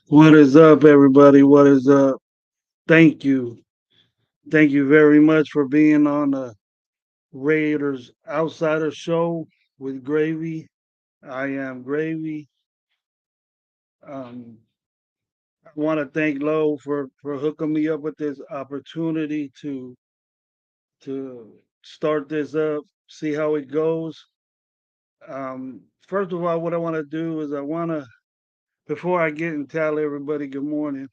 What is up, everybody? What is up? Thank you. Thank you very much for being on the Raiders Outsider Show with Gravy. I am Gravy. Um, I want to thank Lo for hooking me up with this opportunity to start this up, see how it goes. First of all, what I want to do is before I get and tell everybody good morning,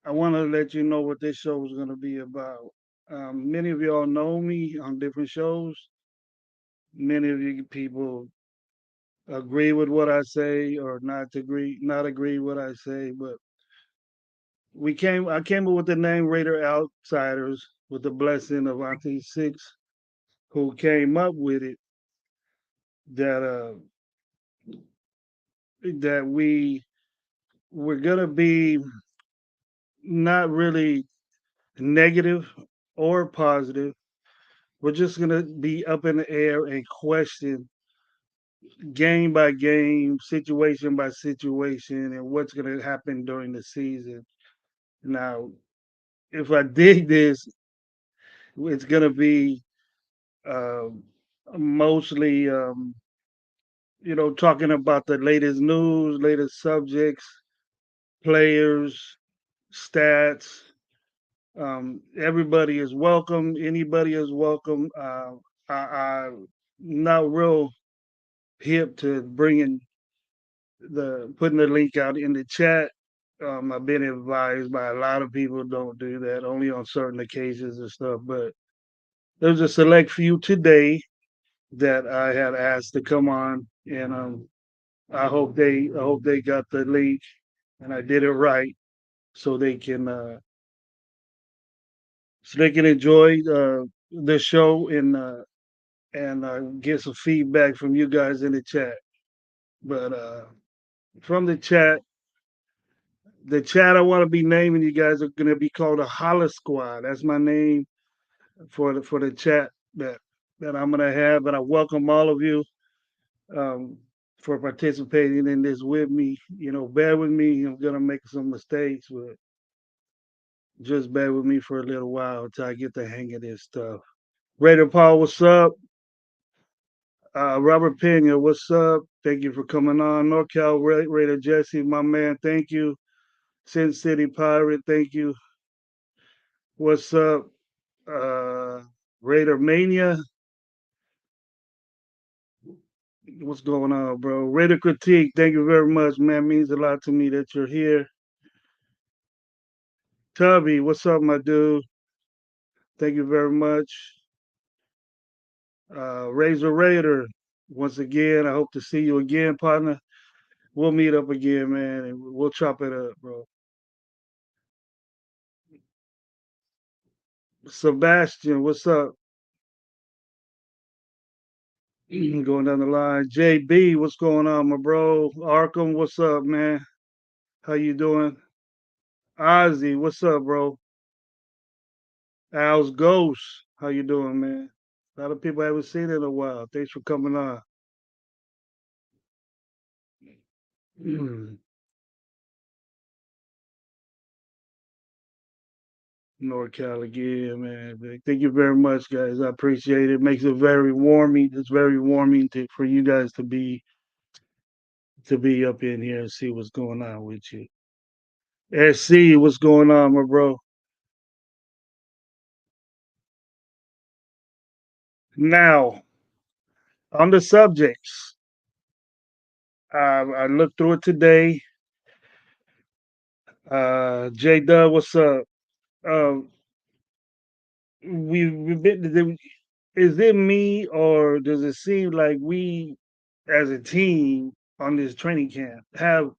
I want to let you know what this show is going to be about. Many of y'all know me on different shows. Many of you people agree with what I say or not agree what I say. But I came up with the name Raider Outsiders with the blessing of Auntie Six, who came up with it. That that we're gonna be not really negative or positive. We're just gonna be up in the air and question game by game, situation by situation, and what's going to happen during the season. Now, if I dig this, it's going to be um mostly, talking about the latest news, latest subjects, players, stats. Everybody is welcome. Anybody is welcome. I'm not real hip to bringing the putting the link out in the chat. I've been advised by a lot of people don't do that, only on certain occasions and stuff. But there's a select few today that I had asked to come on, and I hope they got the link and I did it right, so they can enjoy the show and get some feedback from you guys in the chat. But from the chat I want to be naming you guys are going to be called a Holla Squad. That's my name for the chat that I'm going to have, and I welcome all of you um, for participating in this with me. Bear with me. I'm going to make some mistakes, but just bear with me for a little while until I get the hang of this stuff. Raider Paul, what's up? Robert Pena, what's up? Thank you for coming on. NorCal Raider Jesse, my man, thank you. Sin City Pirate, thank you. What's up? Uh, Raider Mania, what's going on, bro? Raider Critique, thank you very much, man. Means a lot to me that you're here. Tubby, what's up, my dude? Thank you very much. Razor Raider, once again, I hope to see you again, partner. We'll meet up again, man, and we'll chop it up, bro. Sebastian, what's up? Going down the line. JB, what's going on, my bro? Arkham, what's up, man? How you doing? Ozzy, what's up, bro? Al's Ghost, how you doing, man? A lot of people haven't seen it in a while. Thanks for coming on. NorCal again, man. Thank you very much, guys. I appreciate it. Makes it very warming. It's very warming for you guys to be up in here and see what's going on with you. SC, what's going on, my bro? Now, on the subjects, I looked through it today. J Dub, what's up? Um, we've been. Is it me or does it seem like we, as a team on this training camp, have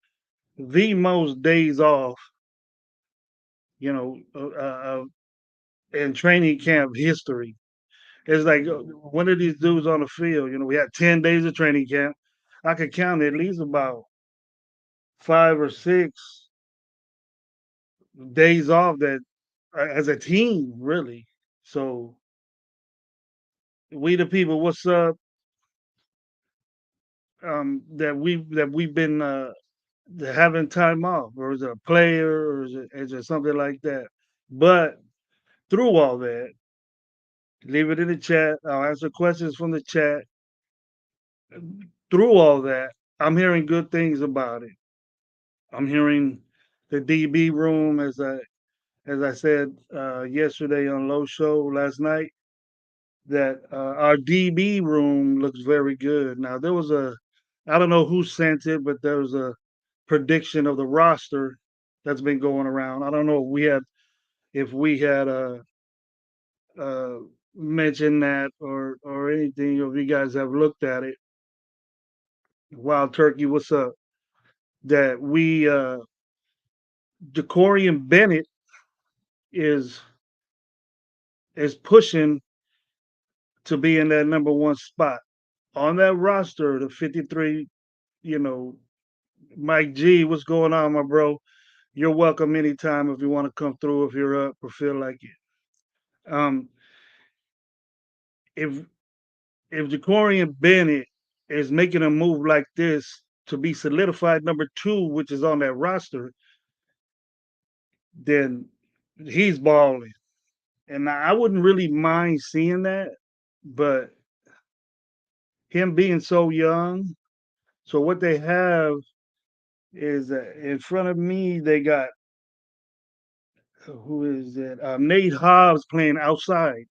the most days off, you know, in training camp history? It's like one of these dudes on the field. We had 10 days of training camp. I could count at least about 5 or 6 days off that as a team, really. So we the people, what's up? That we've been they're having time off, or is it a player, or is it something like that? But through all that, leave it in the chat. I'll answer questions from the chat. Through all that, I'm hearing good things about it. I'm hearing the DB room, as I said yesterday on Low Show last night, that our DB room looks very good. Now there was I don't know who sent it, but there was a prediction of the roster that's been going around. I don't know if we had mentioned that or anything, or if you guys have looked at it. Wild Turkey, what's up? That we Jacorian Bennett is is pushing to be in that number one spot on that roster. The 53, you know, Mike G, what's going on, my bro? You're welcome anytime if you want to come through if you're up or feel like it. Um, if if Jacorian Bennett is making a move like this to be solidified number two, which is on that roster, then he's balling. And I wouldn't really mind seeing that, but him being so young, so what they have is in front of me, they got who is it? Nate Hobbs playing outside.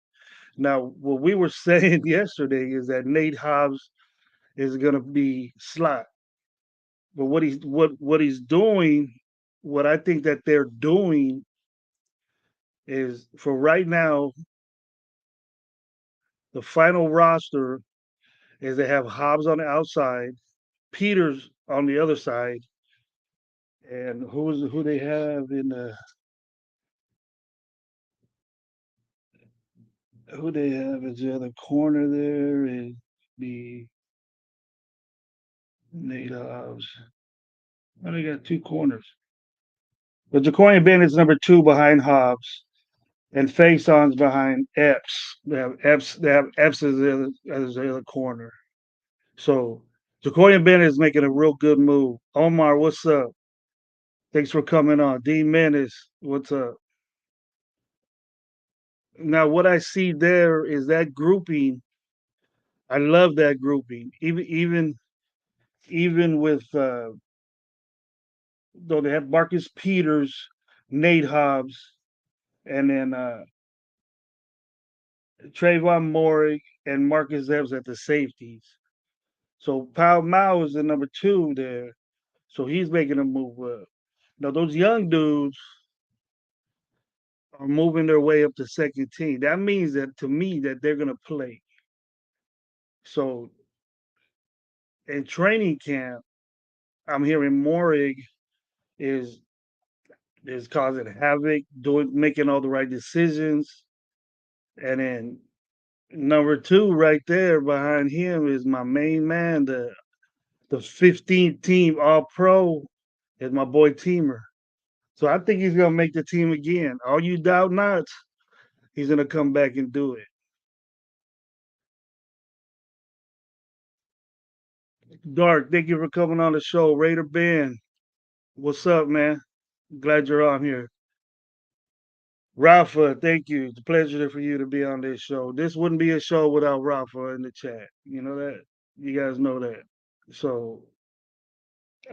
Now, what we were saying yesterday is that Nate Hobbs is going to be slot, but what he's doing, what I think that they're doing is for right now, the final roster is they have Hobbs on the outside, Peters on the other side, and who they have in the who they have as the other corner there is the Nate Hobbs. Oh, they got two corners. But Jaquarian Bennett's number two behind Hobbs, and Faison's behind Epps. They have Epps as the other corner. So Jaquarian Bennett is making a real good move. Omar, what's up? Thanks for coming on. D Menace, what's up? Now, what I see there is that grouping. I love that grouping. Even with though they have Marcus Peters, Nate Hobbs, and then Trayvon Moore and Marcus Epps at the safeties. So Pau Mao is the number two there. So he's making a move up. Now those young dudes are moving their way up to second team. That means that to me that they're gonna play. So in training camp, I'm hearing Morig is is causing havoc, doing making all the right decisions. And then number two right there behind him is my main man, the 15th team All Pro is my boy Teamer. So I think he's gonna make the team again. All you doubt nots, he's gonna come back and do it. Dark, thank you for coming on the show. Raider Ben, what's up, man? Glad you're on here. Rafa, thank you. It's a pleasure for you to be on this show. This wouldn't be a show without Rafa in the chat. You know that? You guys know that. So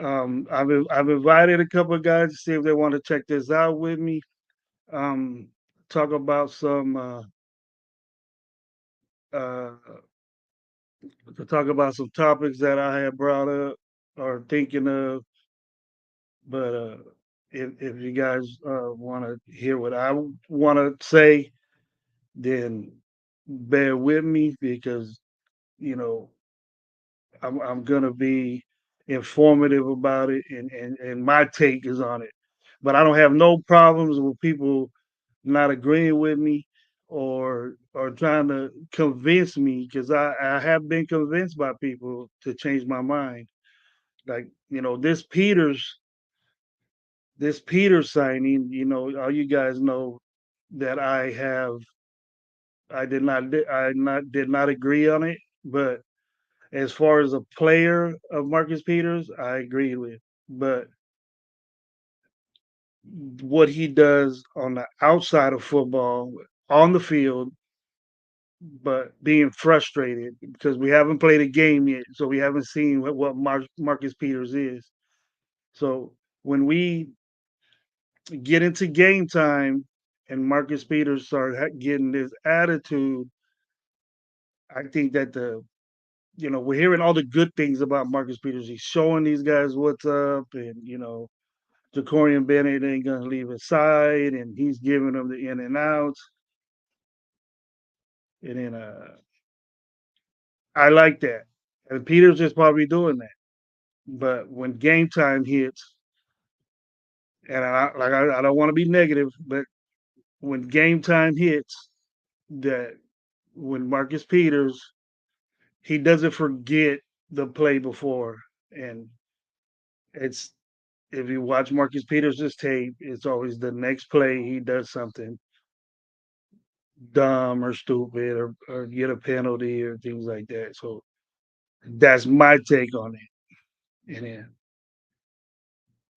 I've invited a couple of guys to see if they want to check this out with me. Um, talk about some uh, to talk about some topics that I had brought up or thinking of. But if you guys want to hear what I want to say, then bear with me because you know I'm gonna be informative about it and my take is on it. But I don't have no problems with people not agreeing with me or trying to convince me because I have been convinced by people to change my mind. Like, this Peters signing, all you guys know that I did not agree on it, but as far as a player of Marcus Peters, I agreed with. but what he does on the outside of football, on the field, but being frustrated because we haven't played a game yet, so we haven't seen what Marcus Peters is. So when we get into game time and Marcus Peters start getting this attitude, I think that we're hearing all the good things about Marcus Peters. He's showing these guys what's up, and Jacorian Bennett ain't gonna leave his side, and he's giving them the in and outs. And then I like that. And Peters is probably doing that. But when game time hits, and I don't want to be negative, but when game time hits, that when Marcus Peters, he doesn't forget the play before. And it's if you watch Marcus Peters' tape, it's always the next play he does something dumb or stupid or get a penalty or things like that. So that's my take on it. And then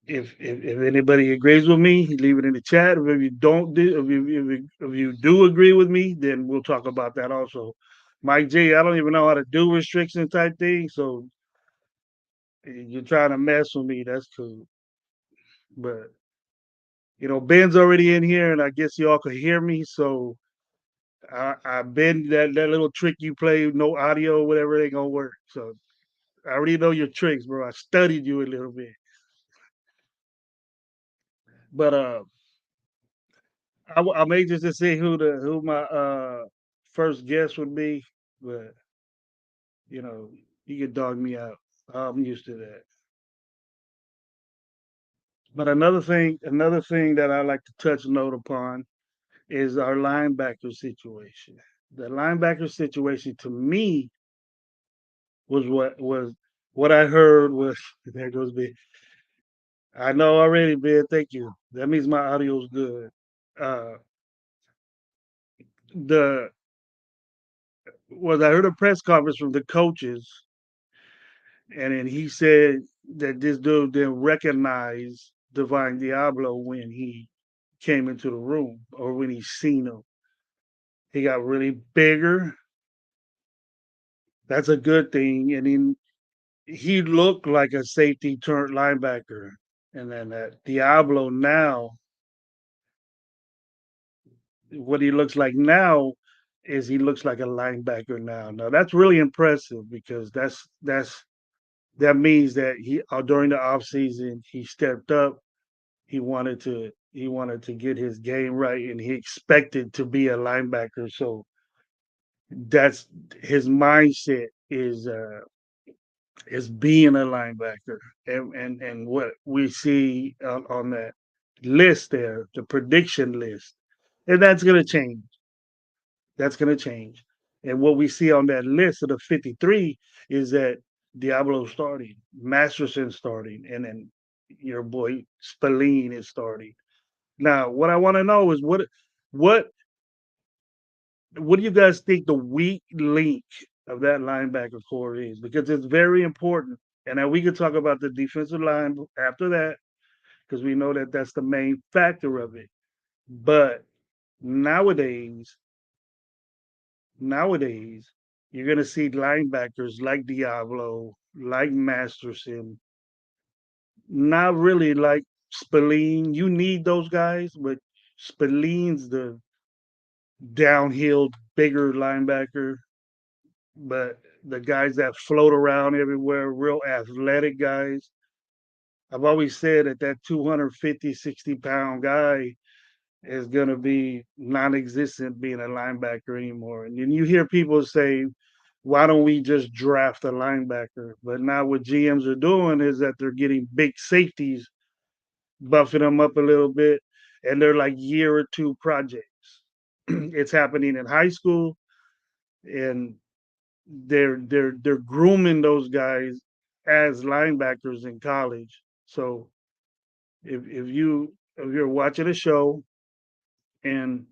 if anybody agrees with me, leave it in the chat. If you don't do if you do agree with me, then we'll talk about that also. Mike J, I don't even know how to do restriction type thing, so you're trying to mess with me. That's cool. But Ben's already in here, and I guess y'all could hear me. So I Ben, that little trick you play, no audio, whatever, ain't gonna work. So I already know your tricks, bro. I studied you a little bit. But I'm anxious to see who my first guest would be. But you know, you can dog me out. I'm used to that. But another thing that I like to touch note upon is our linebacker situation. The linebacker situation to me was what I heard was there goes B. I know already, Ben. Thank you. That means my audio's good. Uh, the was I heard a press conference from the coaches, and then he said that this dude didn't recognize Divine Diablo when he came into the room or when he seen him. He got really bigger. That's a good thing. And he looked like a safety turned linebacker. And then that Diablo now, what he looks like now is he looks like a linebacker now. Now that's really impressive because that means that he during the offseason he stepped up. He wanted to get his game right, and he expected to be a linebacker. So that's his mindset is being a linebacker, and what we see on that list there, the prediction list, and that's gonna change. That's gonna change. And what we see on that list of the 53 is that Diablo starting, Masterson starting, and then your boy Spillane is starting. Now, what I want to know is what what do you guys think the weak link of that linebacker core is? Because it's very important. And then we could talk about the defensive line after that, because we know that that's the main factor of it. But nowadays, nowadays, you're gonna see linebackers like Diablo, like Masterson, not really like Spillane. You need those guys, but Spillane's the downhill, bigger linebacker. But the guys that float around everywhere, real athletic guys. I've always said that 250, 60-pound guy is going to be non-existent being a linebacker anymore. And then you hear people say, why don't we just draft a linebacker? But now what GMs are doing is that they're getting big safeties, buffing them up a little bit, and they're like year or two projects. It's happening in high school, and they're grooming those guys as linebackers in college. So if you're watching a show and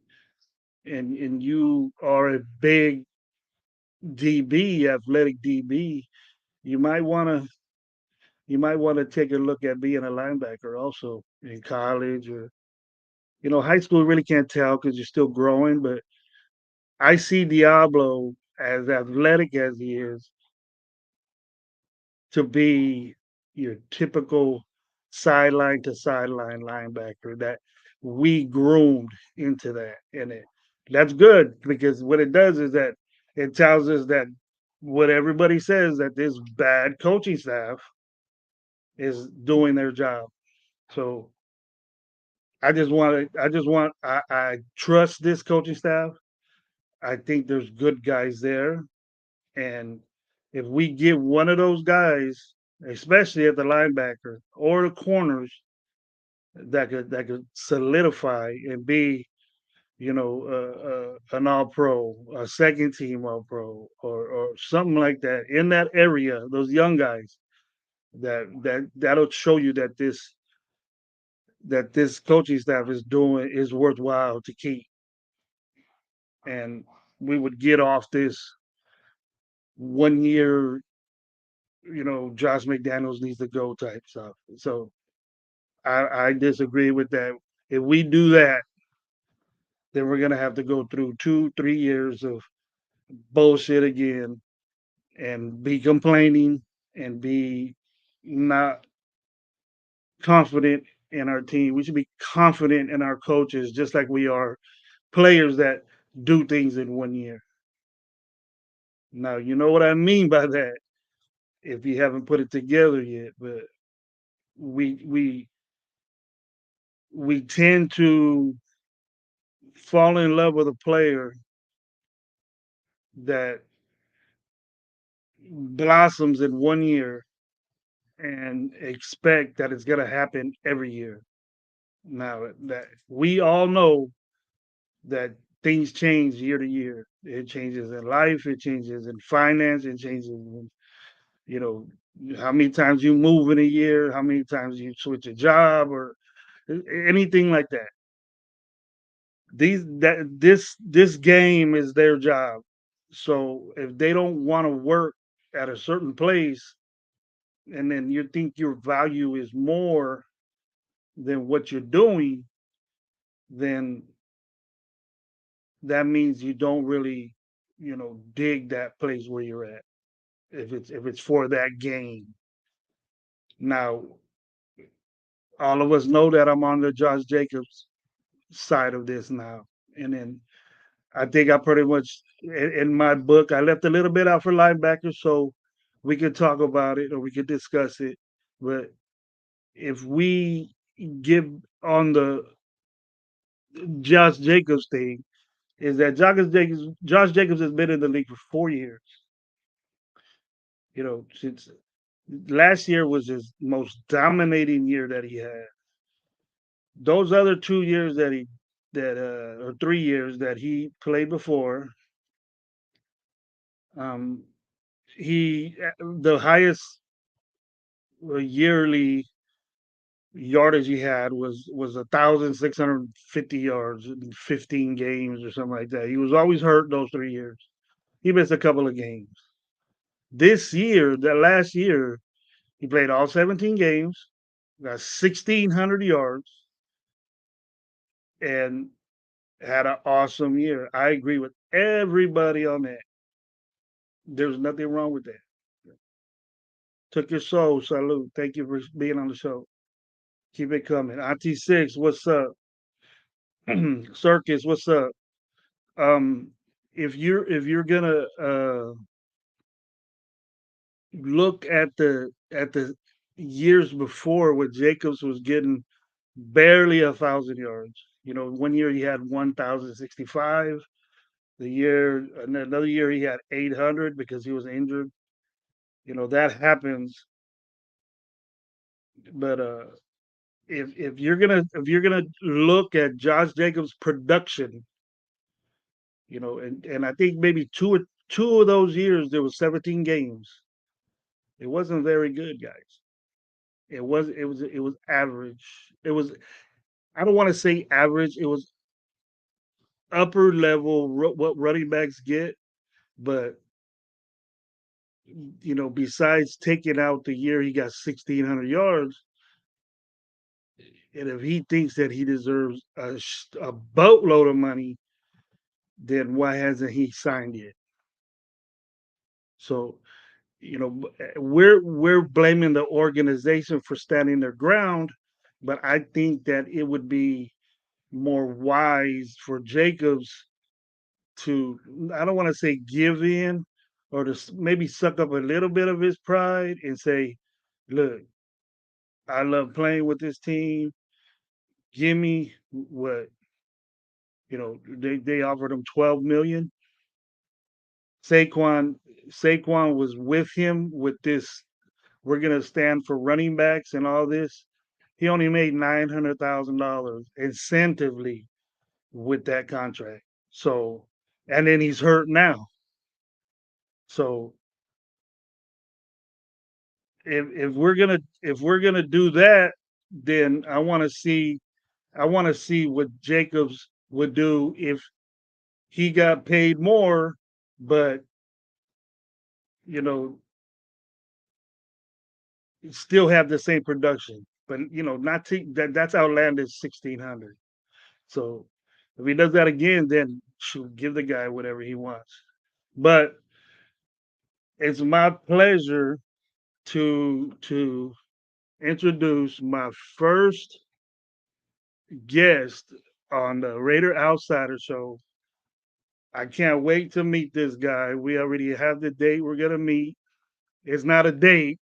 and you are a big DB, athletic DB, you might want to you might want to take a look at being a linebacker also in college or high school really can't tell because you're still growing, but I see Diablo as athletic as he is to be your typical sideline to sideline linebacker that we groomed into that. And that's good because what it does is that it tells us that what everybody says that this bad coaching staff is doing their job. So I trust this coaching staff. I think there's good guys there. And if we get one of those guys, especially at the linebacker or the corners, that could solidify and be, an all pro, a second team all pro, or something like that in that area, those young guys, that'll show you that this coaching staff is worthwhile to keep, and we would get off this 1 year, Josh McDaniels needs to go type stuff. So I disagree with that. If we do that, then we're gonna have to go through 2, 3 years of bullshit again and be complaining and be not confident in our team. We should be confident in our coaches, just like we are players that do things in 1 year. Now, you know what I mean by that if you haven't put it together yet, but we we we tend to fall in love with a player that blossoms in 1 year and expect that it's going to happen every year. Now, that we all know that things change year to year. It changes in life, it changes in finance, it changes in, you know, how many times you move in a year, how many times you switch a job or anything like that. This game is their job. So if they don't want to work at a certain place and then you think your value is more than what you're doing, then that means you don't really, dig that place where you're at. If it's for that game. Now, all of us know that I'm on the Josh Jacobs side of this now. And then I think I pretty much in my book I left a little bit out for linebackers so we could talk about it or we could discuss it. But if we give on the Josh Jacobs thing, is that Josh Jacobs has been in the league for 4 years. Since last year was his most dominating year that he had. Those other 2 years or 3 years that he played before, um, the highest yearly yardage he had was 1,650 yards in 15 games or something like that. He was always hurt those 3 years. He missed a couple of games. This year, that last year, he played all 17 games, got 1,600 yards, and had an awesome year. I agree with everybody on that. There's nothing wrong with that. Took your soul, salute. Thank you for being on the show. Keep it coming. Auntie Six, what's up? Circus, what's up? Um, if you're gonna look at the years before where Jacobs was getting barely 1,000 yards. 1 year he had 1,065. Another year he had 800 because he was injured. That happens. But if you're gonna look at Josh Jacobs' production, and I think maybe two of those years there was 17 games. It wasn't very good, guys. It was average. It was, I don't want to say average. It was upper level what running backs get, but besides taking out the year he got 1,600 yards, and if he thinks that he deserves a boatload of money, then why hasn't he signed yet? So, we're blaming the organization for standing their ground, but I think that it would be more wise for Jacobs to, I don't want to say give in, or to maybe suck up a little bit of his pride and say, look, I love playing with this team. Give me what, they offered him 12 million. Saquon Saquon was with him with this. We're gonna stand for running backs and all this. He only made $900,000 incentively with that contract. So, and then he's hurt now. So if we're gonna do that, then I want to see what Jacobs would do if he got paid more, but you know still have the same production. But not that's outlandish 1,600. So if he does that again, then should give the guy whatever he wants. But it's my pleasure to introduce my first guest on the Raider Outsider Show. I can't wait to meet this guy. We already have the date we're gonna meet. It's not a date,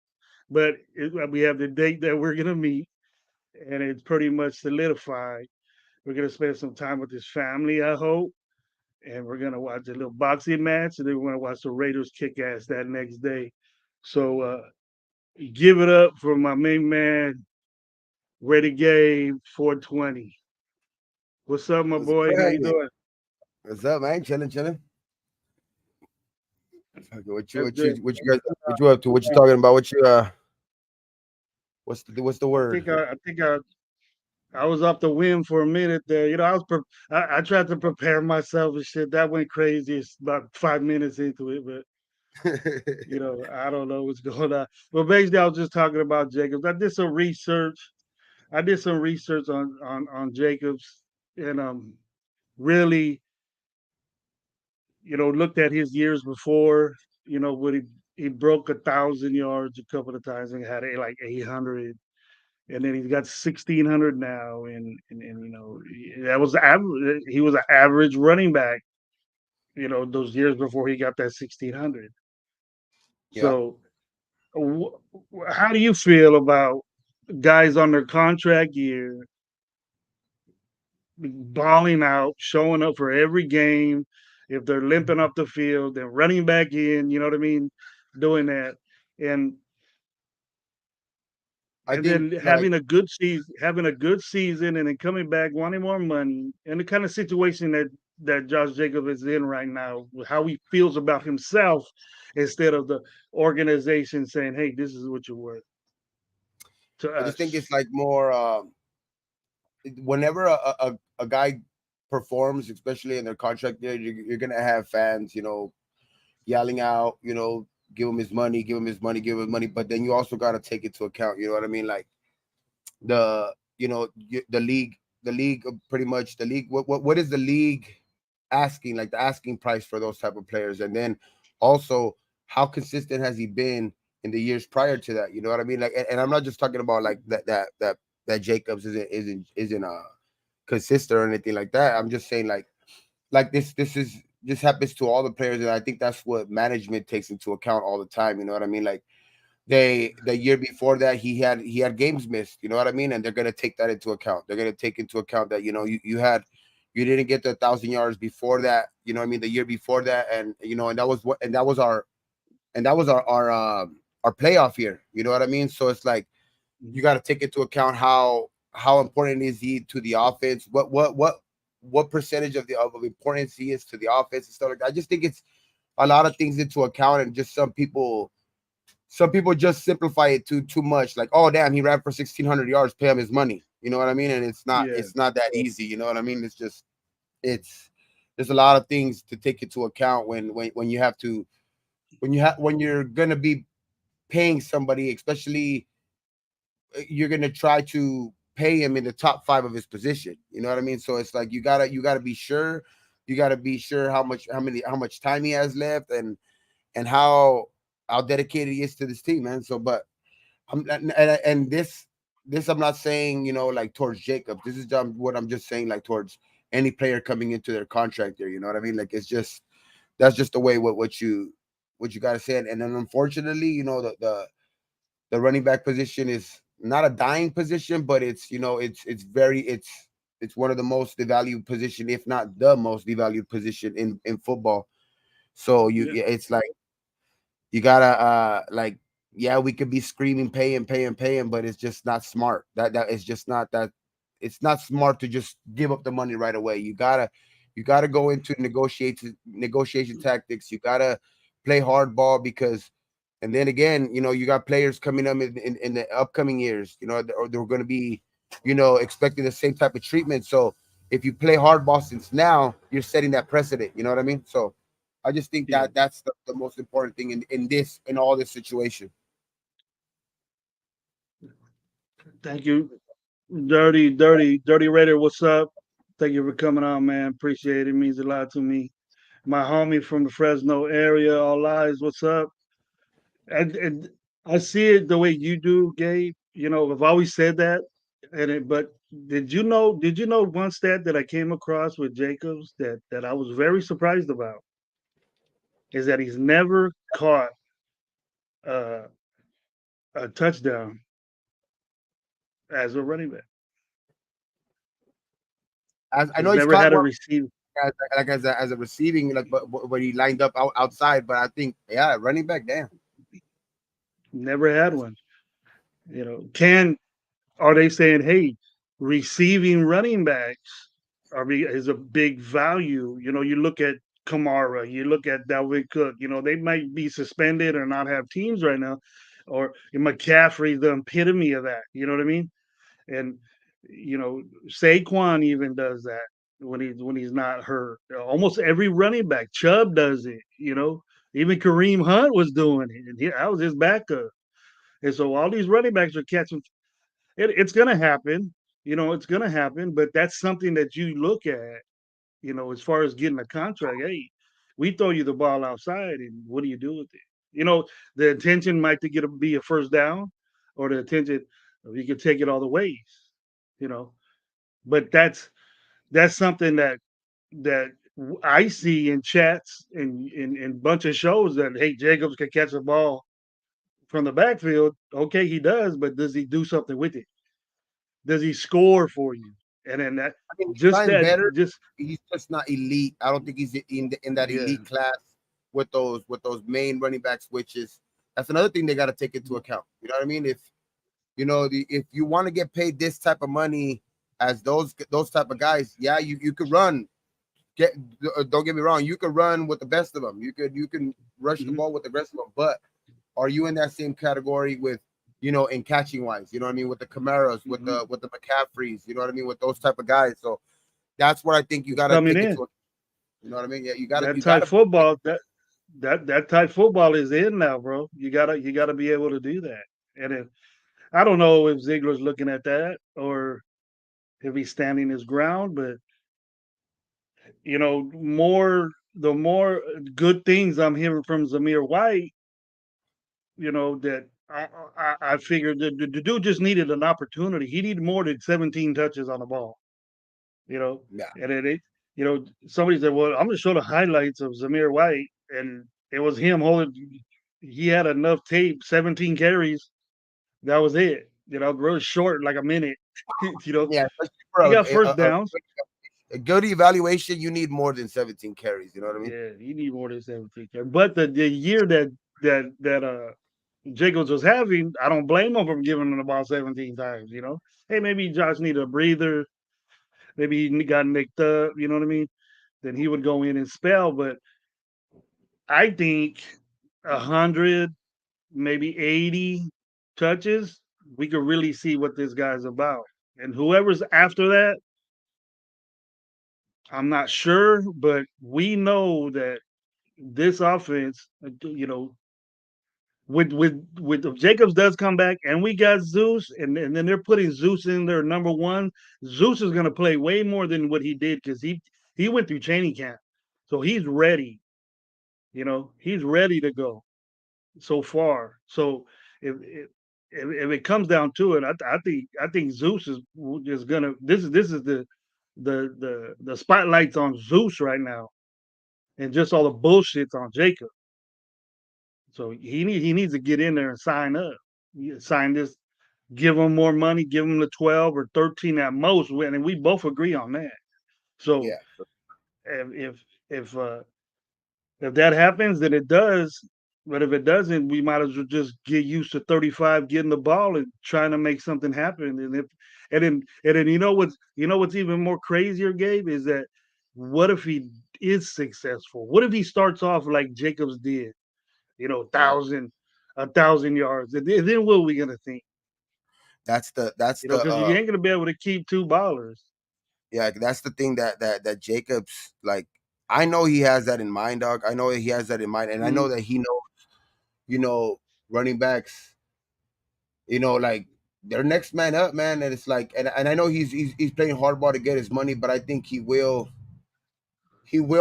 but we have the date that we're gonna meet, and it's pretty much solidified. We're gonna spend some time with his family, I hope, and we're gonna watch a little boxing match, and then we're gonna watch the Raiders kick ass that next day. So give it up for my main man, Ready Game 420. What's up, my What's boy? How you cracking? doing? What's up, man? Chilling, chilling. Okay, That's good. what you guys what you up to? What you talking about? What you what's the I word? think I was off the whim for a minute there. I tried to prepare myself and shit. That went crazy. It's about 5 minutes into it, but I don't know what's going on. But basically, I was just talking about Jacobs. I did some research. I did some research on Jacobs, and really, looked at his years before. When he broke 1,000 yards a couple of times and had like 800, and then he's got 1,600 now, and that was average. He was an average running back. Those years before he got that 1,600. Yeah. So, how do you feel about guys on their contract year balling out, showing up for every game? If they're limping up the field, then running back in. You know what I mean? Doing that, and I and think then like having a good season, and then coming back wanting more money, and the kind of situation that Josh Jacob is in right now, how he feels about himself, instead of the organization saying, "Hey, this is what you're worth to I just think us." it's like more whenever a guy performs, especially in their contract year, you're gonna have fans, yelling out, give him his money, give him his money, give him his money. But then you also gotta take into account, you know what I mean? Like the the league pretty much the league what is the league asking, like the asking price for those type of players, and then also how consistent has he been in the years prior to that, you know what I mean? Like, and I'm not just talking about like that Jacobs isn't consistent or anything like that. I'm just saying like this happens to all the players, and I think that's what management takes into account all the time, you know what I mean? Like the year before that he had games missed, you know what I mean, and they're going to take that into account. They're going to take into account that you didn't get the 1,000 yards before that, you know what I mean, the year before that, and and that was our playoff year, you know what I mean. So it's like you got to take into account how important is he to the offense, what percentage of importance he is to the offense and stuff like that. I just think it's a lot of things into account, and just some people just simplify it too much. Like, oh damn, he ran for 1,600 yards, pay him his money. You know what I mean? And it's not Yeah, it's not that easy. You know what I mean? It's there's a lot of things to take into account when you have to. when you're gonna be paying somebody, especially you're gonna try to pay him in the top five of his position. You know what I mean? So it's like you gotta be sure, you gotta be sure how much time he has left, and how dedicated he is to this team, man. So, but and this I'm not saying like towards Jacob. This is what I'm just saying like towards any player coming into their contract there. You know what I mean? Like it's just that's just the way what you gotta say. And then unfortunately, the running back position is not a dying position, but it's one of the most devalued position, if not the most devalued position in football. So Yeah, it's like you gotta like yeah, we could be screaming paying, but it's just not smart. That it's just not that it's not smart to just give up the money right away. You gotta go into negotiation tactics. You gotta play hardball because and then again, you got players coming up in the upcoming years, they're going to be, expecting the same type of treatment. So if you play hardball since now, you're setting that precedent. You know what I mean? So I just think yeah. that that's the most important thing in all this situation. Thank you, Dirty Raider. What's up? Thank you for coming on, man. Appreciate it. Means a lot to me. My homie from the Fresno area, all lies. What's up? And I see it the way you do, Gabe. I've always said that. But did you know one stat that I came across with Jacobs that I was very surprised about is that he's never caught uh, a touchdown as a running back. As I He's know he's never caught had a one receiver. as a receiving, like, but he lined up outside. But I think, yeah, running back, damn. Never had That's, one. Can are they saying, hey, receiving running backs is a big value? You look at Kamara, you look at Dalvin Cook. They might be suspended or not have teams right now, or McCaffrey's the epitome of that. You know what I mean? And Saquon even does that when he's not hurt. Almost every running back, Chubb does it. Even Kareem Hunt was doing it, and that was his backup. And so all these running backs are catching. It's going to happen. It's going to happen. But that's something that you look at. As far as getting a contract. Hey, we throw you the ball outside, and what do you do with it? The intention might to be a first down, or the intention you could take it all the ways. You know, but that's something that I see in chats and in bunch of shows that hey, Jacobs can catch a ball from the backfield. Okay, he does, but does he do something with it? Does he score for you? And then that I mean, he's just gotten that better. just He's just not elite. I don't think he's in that yeah. elite class with those main running back switches. That's another thing they got to take into account. You know what I mean? If you want to get paid this type of money as those type of guys, yeah, you could run. Get Don't get me wrong, you could run with the best of them. You can rush the Mhm, ball with the rest of them, but are you in that same category with in catching wise? You know what I mean, with the Camaros, with mhm. the McCaffreys. You know what I mean, with those type of guys. So that's what I think you It's got to coming take in. into. You know what I mean? Yeah, you got to That you got type to. football that type football is in now, bro. You gotta be able to do that. And I don't know if Ziegler's looking at that or if he's standing his ground, but the more good things I'm hearing from Zamir White, that I figured the dude just needed an opportunity. He needed more than 17 touches on the ball, you know. Yeah, And somebody said, "Well, I'm gonna show the highlights of Zamir White," and it was him holding. He had enough tape, 17 carries. That was it. Really short, like a minute. you know, yeah. Especially for he got first downs. a good evaluation, you need more than 17 carries. You know what I mean? Yeah, he need more than 17 carries. But the year that Jacobs was having, I don't blame him for giving him the ball 17 times. Hey, maybe Josh needed a breather. Maybe he got nicked up. You know what I mean? Then he would go in and spell. But I think 100, maybe 80 touches, we could really see what this guy's about. And whoever's after that, I'm not sure, but we know that this offense, with if Jacobs does come back and we got Zeus and then they're putting Zeus in their number one, Zeus is gonna play way more than what he did because he went through training camp. So he's ready, he's ready to go so far. So if it comes down to it, I think Zeus is gonna this is the spotlight's on Zeus right now and just all the bullshit's on Jacob. So he needs to get in there and sign up. Sign this, give him more money, give him the 12 or 13 at most. And we both agree on that. So Yeah, if if if uh if that happens, then it does. But if it doesn't, we might as well just get used to 35 getting the ball and trying to make something happen. And then you know what's even more crazier, Gabe, is that what if he is successful? What if he starts off like Jacobs did? yeah. 1,000 yards. And then what are we gonna think? That's the Because you ain't gonna be able to keep two ballers. yeah, that's the thing that Jacobs like. I know he has that in mind, dog. I know he has that in mind, and I know Mhm. that he knows, you know, running backs, like their next man up, man. And it's like, and I know he's playing hardball to get his money, but I think he will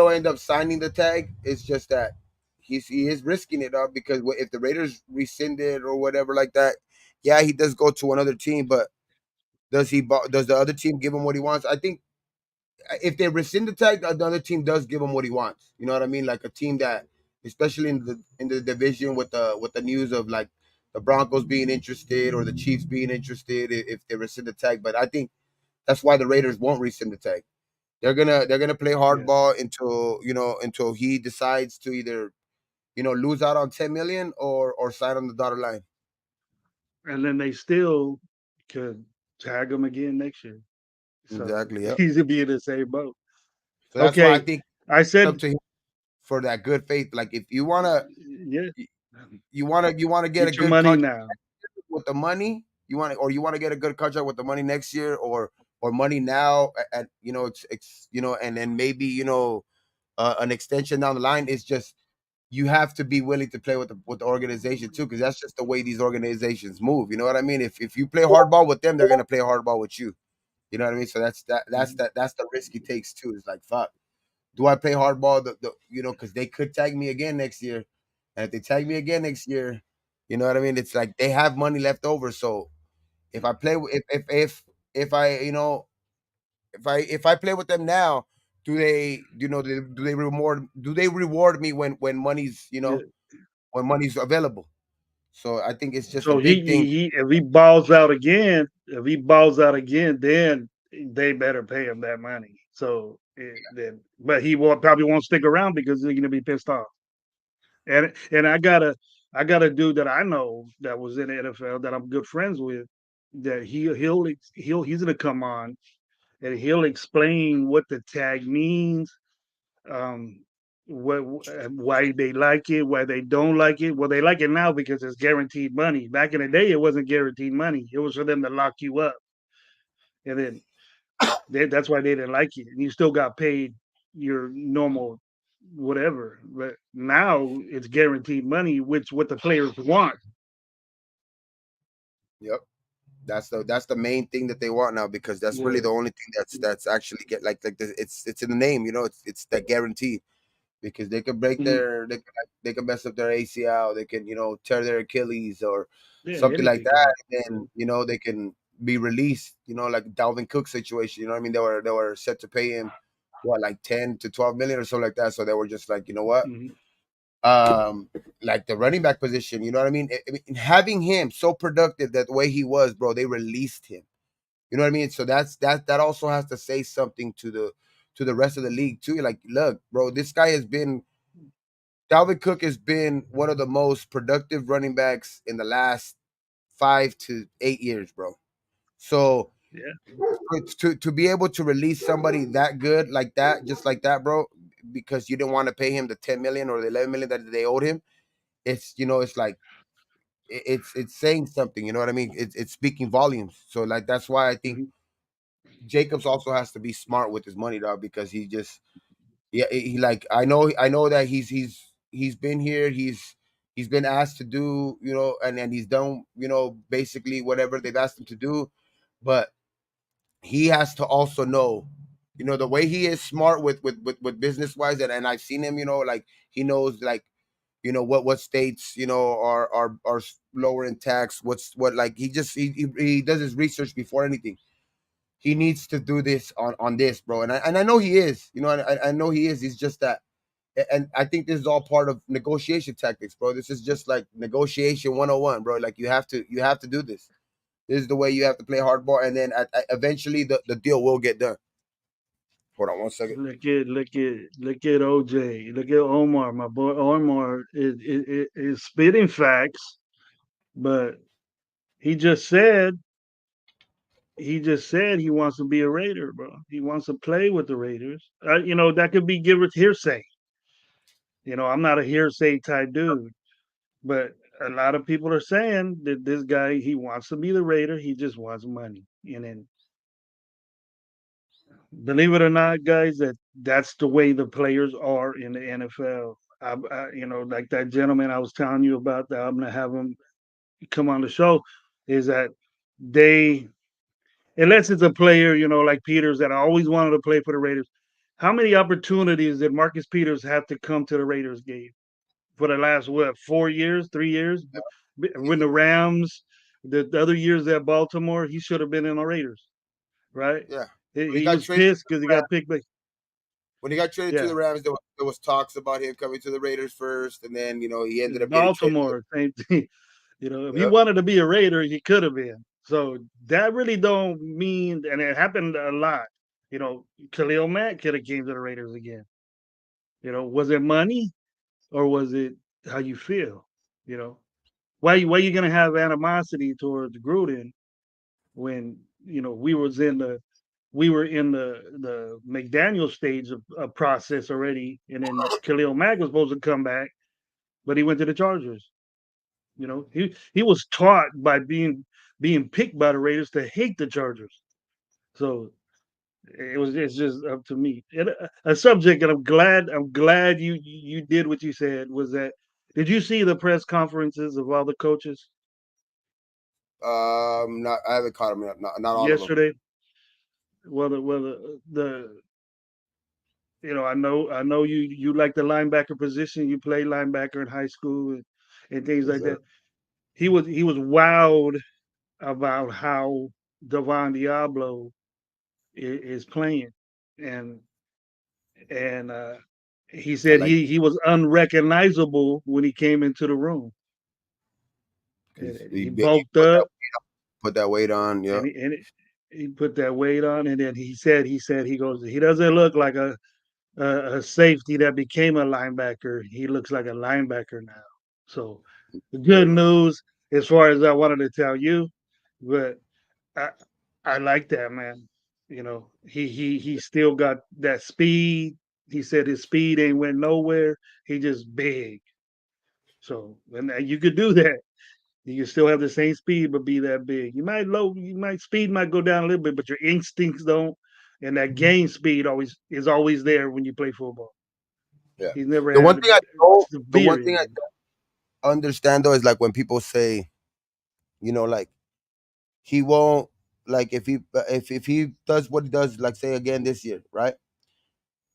end up signing the tag. It's just that he is risking it up because if the Raiders rescind it or whatever like that, yeah, he does go to another team, but does the other team give him what he wants? I think if they rescind the tag, the other team does give him what he wants. You know what I mean? Like a team that, especially in the division with the news of like the Broncos being interested or the Chiefs being interested if they rescind the tag. But I think that's why the Raiders won't rescind the tag. They're gonna play Yeah. hardball until he decides to either lose out on 10 million or sign on the dotted line. And then they still could tag him again next year. So Exactly. Yeah. he's gonna be in the same boat. So that's why I Okay. think I it's up said, to him for that good faith. Like if you wanna yeah, you wanna get a get your good money contract now. with the money you want to get a good contract with the money next year or money now at and then maybe an extension down the line. It's just you have to be willing to play with the organization too, because that's just the way these organizations move. You know what I mean? If you play hardball with them, they're gonna play hardball with you. You know what I mean? So Mhm. that's the risk he takes too. It's like fuck. Do I play hardball? Because they could tag me again next year, and if they tag me again next year, you know what I mean. It's like they have money left over. So if I play, if I if I play with them now, do they reward me when money's Yeah. when money's available? So I think it's just a So he, big thing. he if he balls out again, then they better pay him that money. So but probably won't stick around because they're gonna be pissed off. And I got a dude that I know that was in the NFL that I'm good friends with. That he's gonna come on and he'll explain what the tag means, um, why they like it, why they don't like it. Well, they like it now because it's guaranteed money. Back in the day, it wasn't guaranteed money. It was for them to lock you up, and then that's why they didn't like it. And you still got paid your normal whatever. But now it's guaranteed money, which what the players want. Yep. That's the main thing that they want now, because that's really Yeah. the only thing that's actually get it's in the name. It's that guarantee, because they could break Mhm. they could mess up their ACL, they can tear their Achilles or Yeah, something like anything can that, happen. and So, then they can be released, like Dalvin Cook situation. You know what I mean? They were set to pay him what, like 10 to 12 million or something like that. So they were just like, you know what? mhm, Um, like the running back position, you know what I mean? I mean, having him so productive that the way he was, bro, they released him. You know what I mean? So that also has to say something to the rest of the league too. Like, look, bro, this guy has been Dalvin Cook has been one of the most productive running backs in the last 5 to 8 years, bro. So yeah. to be able to release somebody that good like that, just like that, bro, because you didn't want to pay him the 10 million or the 11 million that they owed him, it's like it's saying something. You know what I mean? It's speaking volumes. So like that's why I think Mhm. Jacobs also has to be smart with his money, dog, because he just Yeah, he like I know that he's been here. He's been asked to do, and he's done, basically whatever they've asked him to do. But he has to also know, the way he is smart with business wise, and I've seen him, like he knows, like, what states, are lower in tax, what, like, he does his research before anything. He needs to do this on this, bro, and I know he is, and I know he is. He's just that. And I think this is all part of negotiation tactics, bro. This is just like negotiation 101, bro. Like, you have to do this. This is the way you have to play hardball, and then eventually the deal will get done. Hold on one second. Look at OJ. Look at Omar. My boy Omar is spitting facts, but he just said he just said he wants to be a Raider, bro. He wants to play with the Raiders. That could be give it hearsay. I'm not a hearsay type dude, but a lot of people are saying that this guy he wants to be the Raider. He just wants money, and then believe it or not, guys, that's the way the players are in the NFL. Like that gentleman I was telling you about that I'm gonna have him come on the show, is that they, unless it's a player, like Peters that I always wanted to play for the Raiders. How many opportunities did Marcus Peters have to come to the Raiders game for the last 4 years, 3 years? When the Rams, the other years at Baltimore, he should have been in the Raiders, right? Yeah, He, when he he got was traded to pissed the because he Rams, got picked. By, when he got traded to yeah, the Rams, there was talks about him coming to the Raiders first, and then he ended up getting traded. Baltimore, same thing. If he Yep. wanted to be a Raider, he could have been. So that really don't mean, and it happened a lot. Khalil Mack could have came to the Raiders again. Was it money or was it how you feel? You know, why you gonna have animosity towards Gruden when we were in the McDaniel stage of process already, and then Khalil Mack was supposed to come back, but he went to the Chargers. He was taught by being picked by the Raiders to hate the Chargers. So it's just up to me. And a subject that I'm glad you did what you said was that. Did you see the press conferences of all the coaches Not I haven't caught him yet. Not all of them. yesterday? Well, the I know you like the linebacker position. You played linebacker in high school and things Yes, like sir. that. He was wowed about how Devon Diablo is playing, and and he I said like he was unrecognizable when he came into the room. And he he bulked up, put that weight on. Yeah. and he put that weight on, and then he goes, he doesn't look like a safety that became a linebacker. He looks like a linebacker now. So the good Good. news, as far as I wanted to tell you, but I I like that, man. He still got that speed. He said his speed ain't went nowhere. He just big. So and you could do that. You can still have the same speed, but be that big. Speed might go down a little bit, but your instincts don't. And that game speed always there when you play football. Yeah. He's never The one had thing I don't, the severe one thing I injury. don't understand though is like when people say, like he won't, like if he does what he does, like say again this year, right?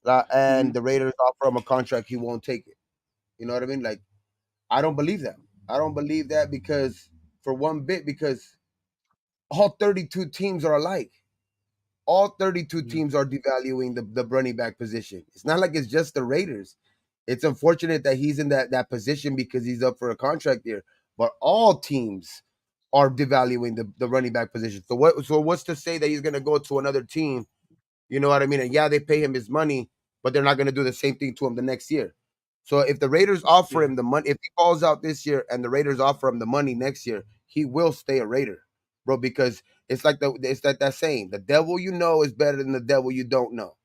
And Mhm. the Raiders offer him a contract, he won't take it. You know what I mean? Like, I don't believe that. I don't believe that because for one bit, because all 32 teams are alike. All 32 Mhm. teams are devaluing the running back position. It's not like it's just the Raiders. It's unfortunate that he's in that position because he's up for a contract year. But all teams are devaluing the running back position. So what's to say that he's gonna go to another team? You know what I mean? And yeah, they pay him his money, but they're not gonna do the same thing to him the next year. So if the Raiders offer Yeah. him the money, if he falls out this year and the Raiders offer him the money next year, he will stay a Raider, bro. Because it's like that saying, the devil you know is better than the devil you don't know.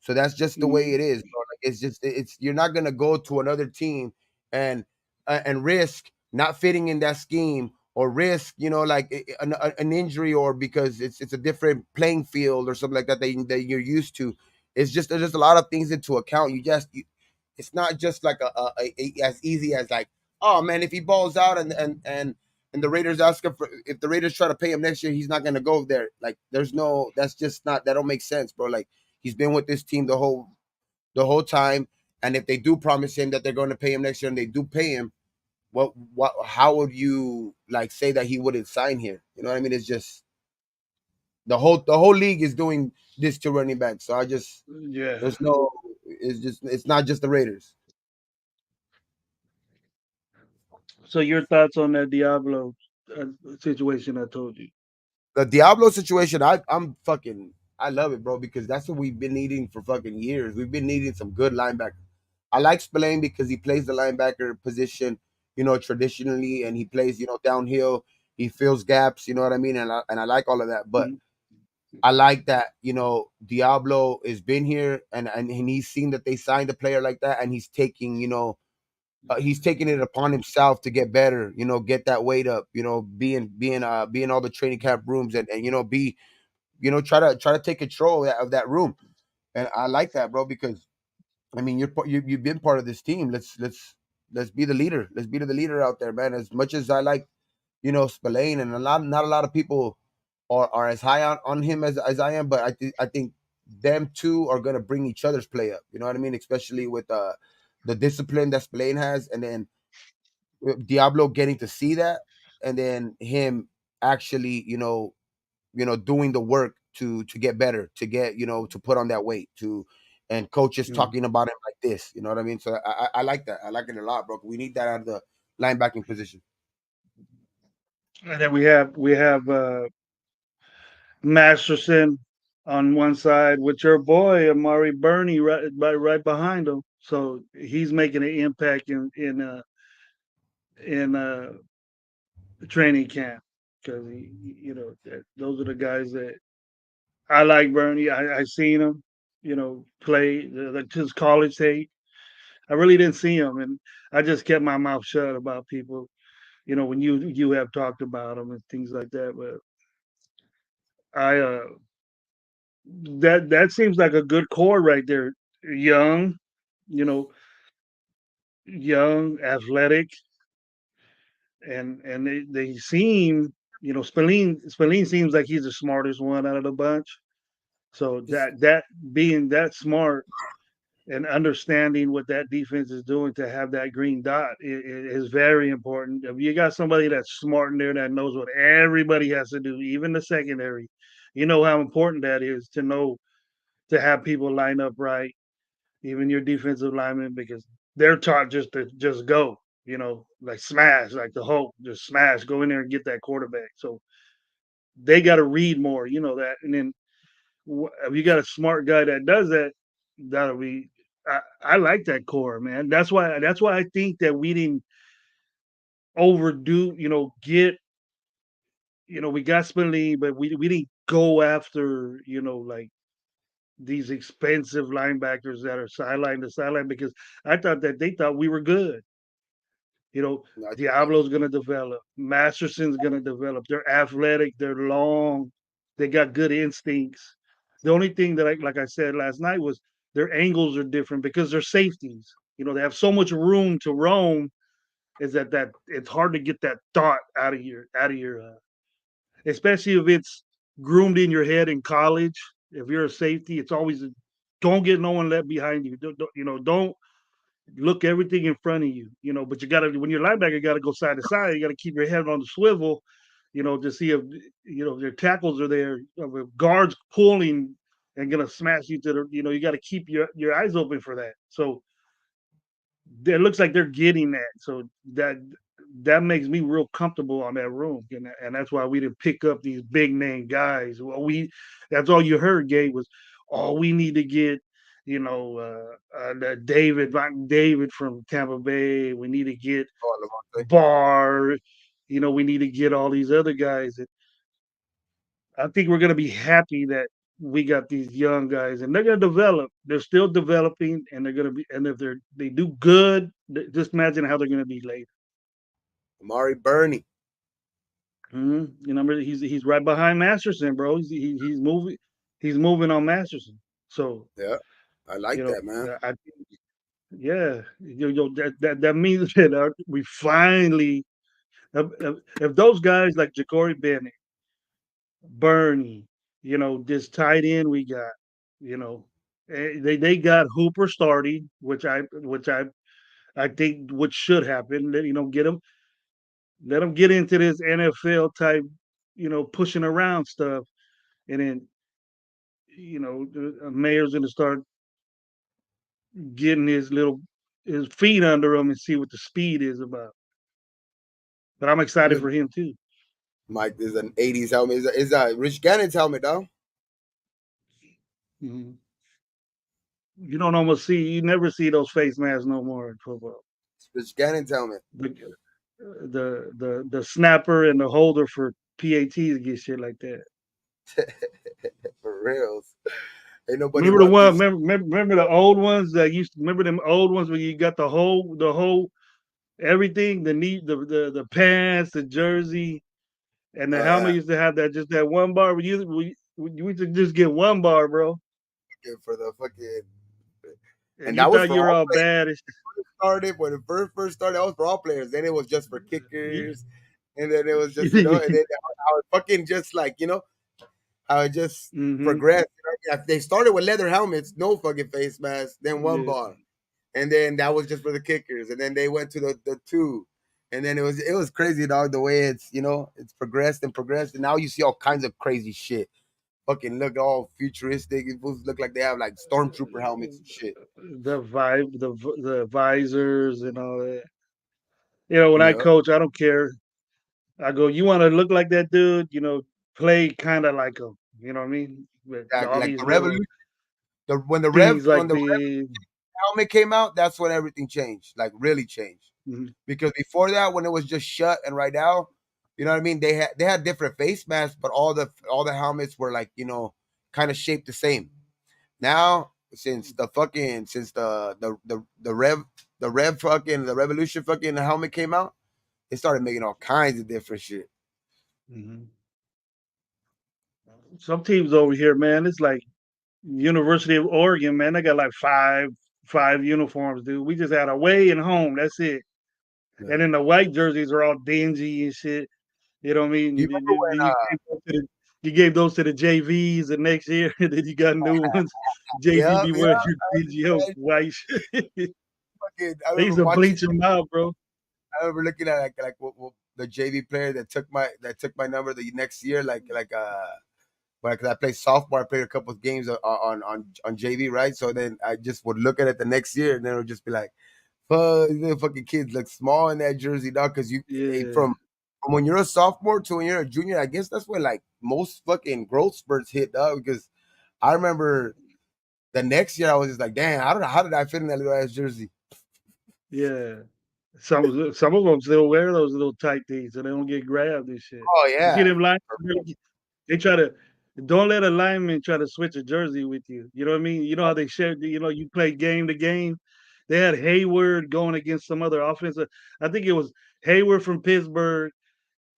So that's just the way Mhm. it is, bro. Like, it's you're not gonna go to another team and risk not fitting in that scheme, or risk, like an injury, or because it's a different playing field or something like that that you're used to. It's just there's just a lot of things into account. It's not just like as easy as like, oh man, if he balls out and the Raiders ask him for, if the Raiders try to pay him next year, he's not gonna go there. Like there's no, that's just not, that don't make sense, bro. Like he's been with this team the whole time, and if they do promise him that they're going to pay him next year and they do pay him, what how would you like say that he wouldn't sign here? You know what I mean? It's just the whole league is doing this to running back. So I just Yeah. there's no, it's not just the Raiders. So your thoughts on that Diablo uh, situation I told you? The Diablo situation, I love it, bro, because that's what we've been needing for fucking years. We've been needing some good linebackers. I like Spillane because he plays the linebacker position, traditionally, and he plays, downhill. He fills gaps, you know what I mean, and I like all of that. But Mhm. I like that, Diablo has been here, and he's seen that they signed a player like that, and he's taking it upon himself to get better, get that weight up, be in all the training camp rooms, and be, try to take control of that room. And I like that, bro, because I mean you've been part of this team. Let's be the leader. Let's be the leader out there, man. As much as I like, Spillane, and not a lot of people are as high on him as I am, but I think them two are gonna bring each other's play up. You know what I mean? Especially with the discipline that Spillane has, and then Diablo getting to see that, and then him actually, doing the work to get better, to get, to put on that weight, and coaches Mhm. talking about him like this. You know what I mean? So I like that. I like it a lot, bro. We need that out of the linebacking position. And then we have Masterson on one side with your boy Amari Burney right behind him. So he's making an impact in training camp because those are the guys that I like. Burney, I seen him, play his college tape. I really didn't see him, and I just kept my mouth shut about people. When you have talked about him and things like that, but I that seems like a good core right there. Young, you know, young, athletic, and they seem, Spillane seems like he's the smartest one out of the bunch. So Just that being that smart and understanding what that defense is doing to have that green dot is very important. If you got somebody that's smart in there that knows what everybody has to do, even the secondary, you know how important that is to know to have people line up right, even your defensive linemen, because they're taught just to just go, like smash, like the Hulk, just smash, go in there and get that quarterback. So they got to read more, that. And then if you got a smart guy that does that, that'll be. I like that core, man. That's why I think that we didn't overdo. We got Spinelli, but we didn't go after like these expensive linebackers that are sideline to sideline because I thought that they thought we were good. I think Diablo's gonna develop, Masterson's gonna develop. They're athletic, they're long, they got good instincts. The only thing that like I said last night was their angles are different because they're safeties. They have so much room to roam. Is that it's hard to get that thought out of your especially if it's groomed in your head in college. If you're a safety, it's always don't get no one left behind you. Don't look everything in front of you. But you got to when you're a linebacker, you got to go side to side. You got to keep your head on the swivel. To see if their tackles are there. If guards pulling and gonna smash you to the. You got to keep your eyes open for that. So it looks like they're getting that. So that makes me real comfortable on that room, and that's why we didn't pick up these big name guys. Well, that's all you heard, Gabe, was all we need to get. David from Tampa Bay. We need to get oh, Lavonte. Barr. We need to get all these other guys. And I think we're gonna be happy that we got these young guys, and they're gonna develop. They're still developing, and they're gonna be. And if they do good, just imagine how they're gonna be later. Amari Burney. Remember, he's right behind Masterson, bro. He's moving. He's moving on Masterson. So Yeah, I like that, man. I yeah, that means that we finally if those guys like Ja'Cory Bennett, Bernie, this tight end we got, you know, they got Hooper starting, which I think what should happen. Let him get into this NFL type, pushing around stuff, and then the mayor's gonna start getting his feet under him and see what the speed is about. But I'm excited Look, for him too. Mike, there's an '80s helmet. Is a Rich Gannon's helmet, though. Mhm. You never see those face masks no more in football. It's Rich Gannon's helmet. The the snapper and the holder for PATs get shit like that. For reals. Ain't nobody Remember the want one? this. Remember the old ones that used. Remember them old ones where you got the whole everything, the knee, the pants, the jersey, and the Oh helmet yeah, used to have that one bar. We used to just get one bar, bro, for the fucking, and and you that was thought for you were all all players. bad. Started when it first started, that was for all players. Then it was just for Yeah. kickers, and then it was just and then how it fucking just like how it just hmm progressed. They started with leather helmets, no fucking face mask, then one Yeah. bar, and then that was just for the kickers, and then they went to the two, and then it was crazy, dog. The way it's progressed and progressed, and now you see all kinds of crazy shit. Fucking look all futuristic. It look like they have like stormtrooper helmets and shit. The visors and all that. When I Yeah, coach, I don't care. I go, you want to look like that dude? Play kind of like him. You know what I mean? With exactly. all Like these the little revolution. When the things when like the the. helmet came out, that's when everything changed. Like really changed. Mhm, Because before that, when it was just shut and right now, you know what I mean? They had different face masks, but all the helmets were like, kind of shaped the same. Now, since the revolution fucking helmet came out, they started making all kinds of different shit. mhm. Some teams over here, man, it's like University of Oregon, man. They got like five uniforms, dude. We just had away and home. That's it. Yeah. And then the white jerseys are all dingy and shit. You know what I Do you mean? remember when You gave those to the JVs the next year, and then you got new ones. JV yeah, be yeah, wearing your dingy old I white shit. I They used remember to watching. bleach them out, bro. I remember looking at like what the JV player that took my number the next year, when I played sophomore, I played a couple of games on JV, right? So then I just would look at it the next year, and then it would just be like, "Fuck, these little fucking kids look small in that jersey, dog." Because Yeah, from when you're a sophomore to when you're a junior, I guess that's when like most fucking growth spurts hit, dog. Because I remember the next year I was just like, "Damn, I don't know how did I fit in that little ass jersey." yeah. Some of them still wear those little tight things, so they don't get grabbed and shit. Oh You see yeah, them linemen? They try to don't let a lineman try to switch a jersey with you. You know what I mean? You know how they share. You play game to game. They had Hayward going against some other offensive. I think it was Hayward from Pittsburgh,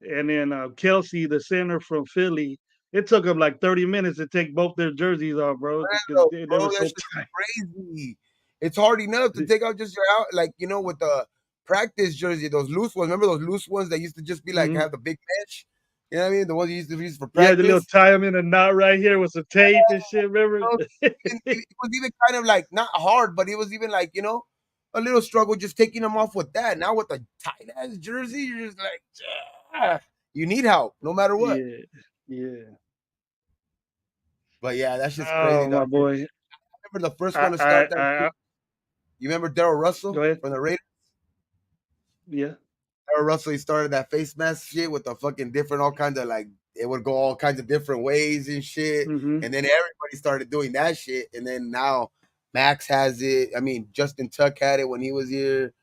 and then Kelsey, the center from Philly. It took them like 30 minutes to take both their jerseys off, bro, because they bro, were that so shit's tight. crazy. It's hard enough to take out just your out, like with the practice jersey, those loose ones. Remember those loose ones that used to just be like Mhm. have the big mesh? You know what I mean? The ones you used to use for Yeah, the little practice. tie them in a knot right here with some tape and shit. Remember? Bro, it was even kind of like not hard, but it was even like a little struggle just taking them off with that. Now with the tight ass jersey, you're just like, ah, you need help no matter what. Yeah, yeah. But yeah, that's just crazy, Oh dog. my boy. Remember the first I one to I start that shit? I You remember Daryl Go Russell ahead. from the Raiders? Yeah. Daryl Russell, he started that face mask shit with the fucking different, all kinds of like, it would go all kinds of different ways and shit. Mhm. And then everybody started doing that shit. And then now Max has it. I mean, Justin Tuck had it when he was here.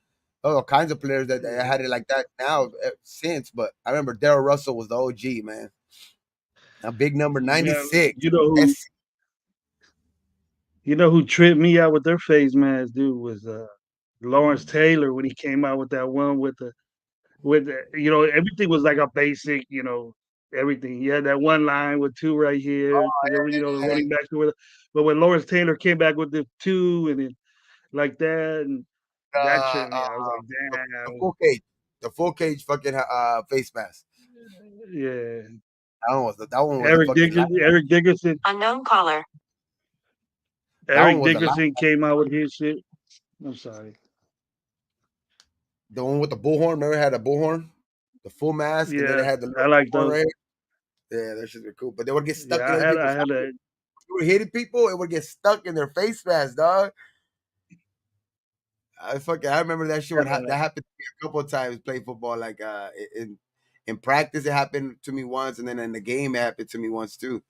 Oh, all kinds of players that Mhm. had it like that now since. But I remember Daryl Russell was the OG, man. A big number Man, 96. you know who tripped me out with their face mask, dude, was Lawrence Taylor when he came out with that one with everything was like a basic, everything. He had that one line with two right here. The running backs were. But when Lawrence Taylor came back with the two and then like that, and that Uh, tripped uh, me. I was like, the damn, full cage, the full cage fucking face mask. yeah. That one was a fucking lie. Eric Dickerson, unknown caller. That one Eric was a lie. Dickerson came out with his shit. I'm sorry. The one with the bullhorn. Remember, it had a bullhorn, the full mask, and then it Yeah, had the I little like bullhorn those. right here. Yeah, that shit was cool. But they would get stuck Yeah, in other I people's. had a You were hitting people, it would get stuck in their face mask, dog. I remember that shit. That happened to me a couple of times. Play football, like in practice, it happened to me once, and then in the game, it happened to me once too.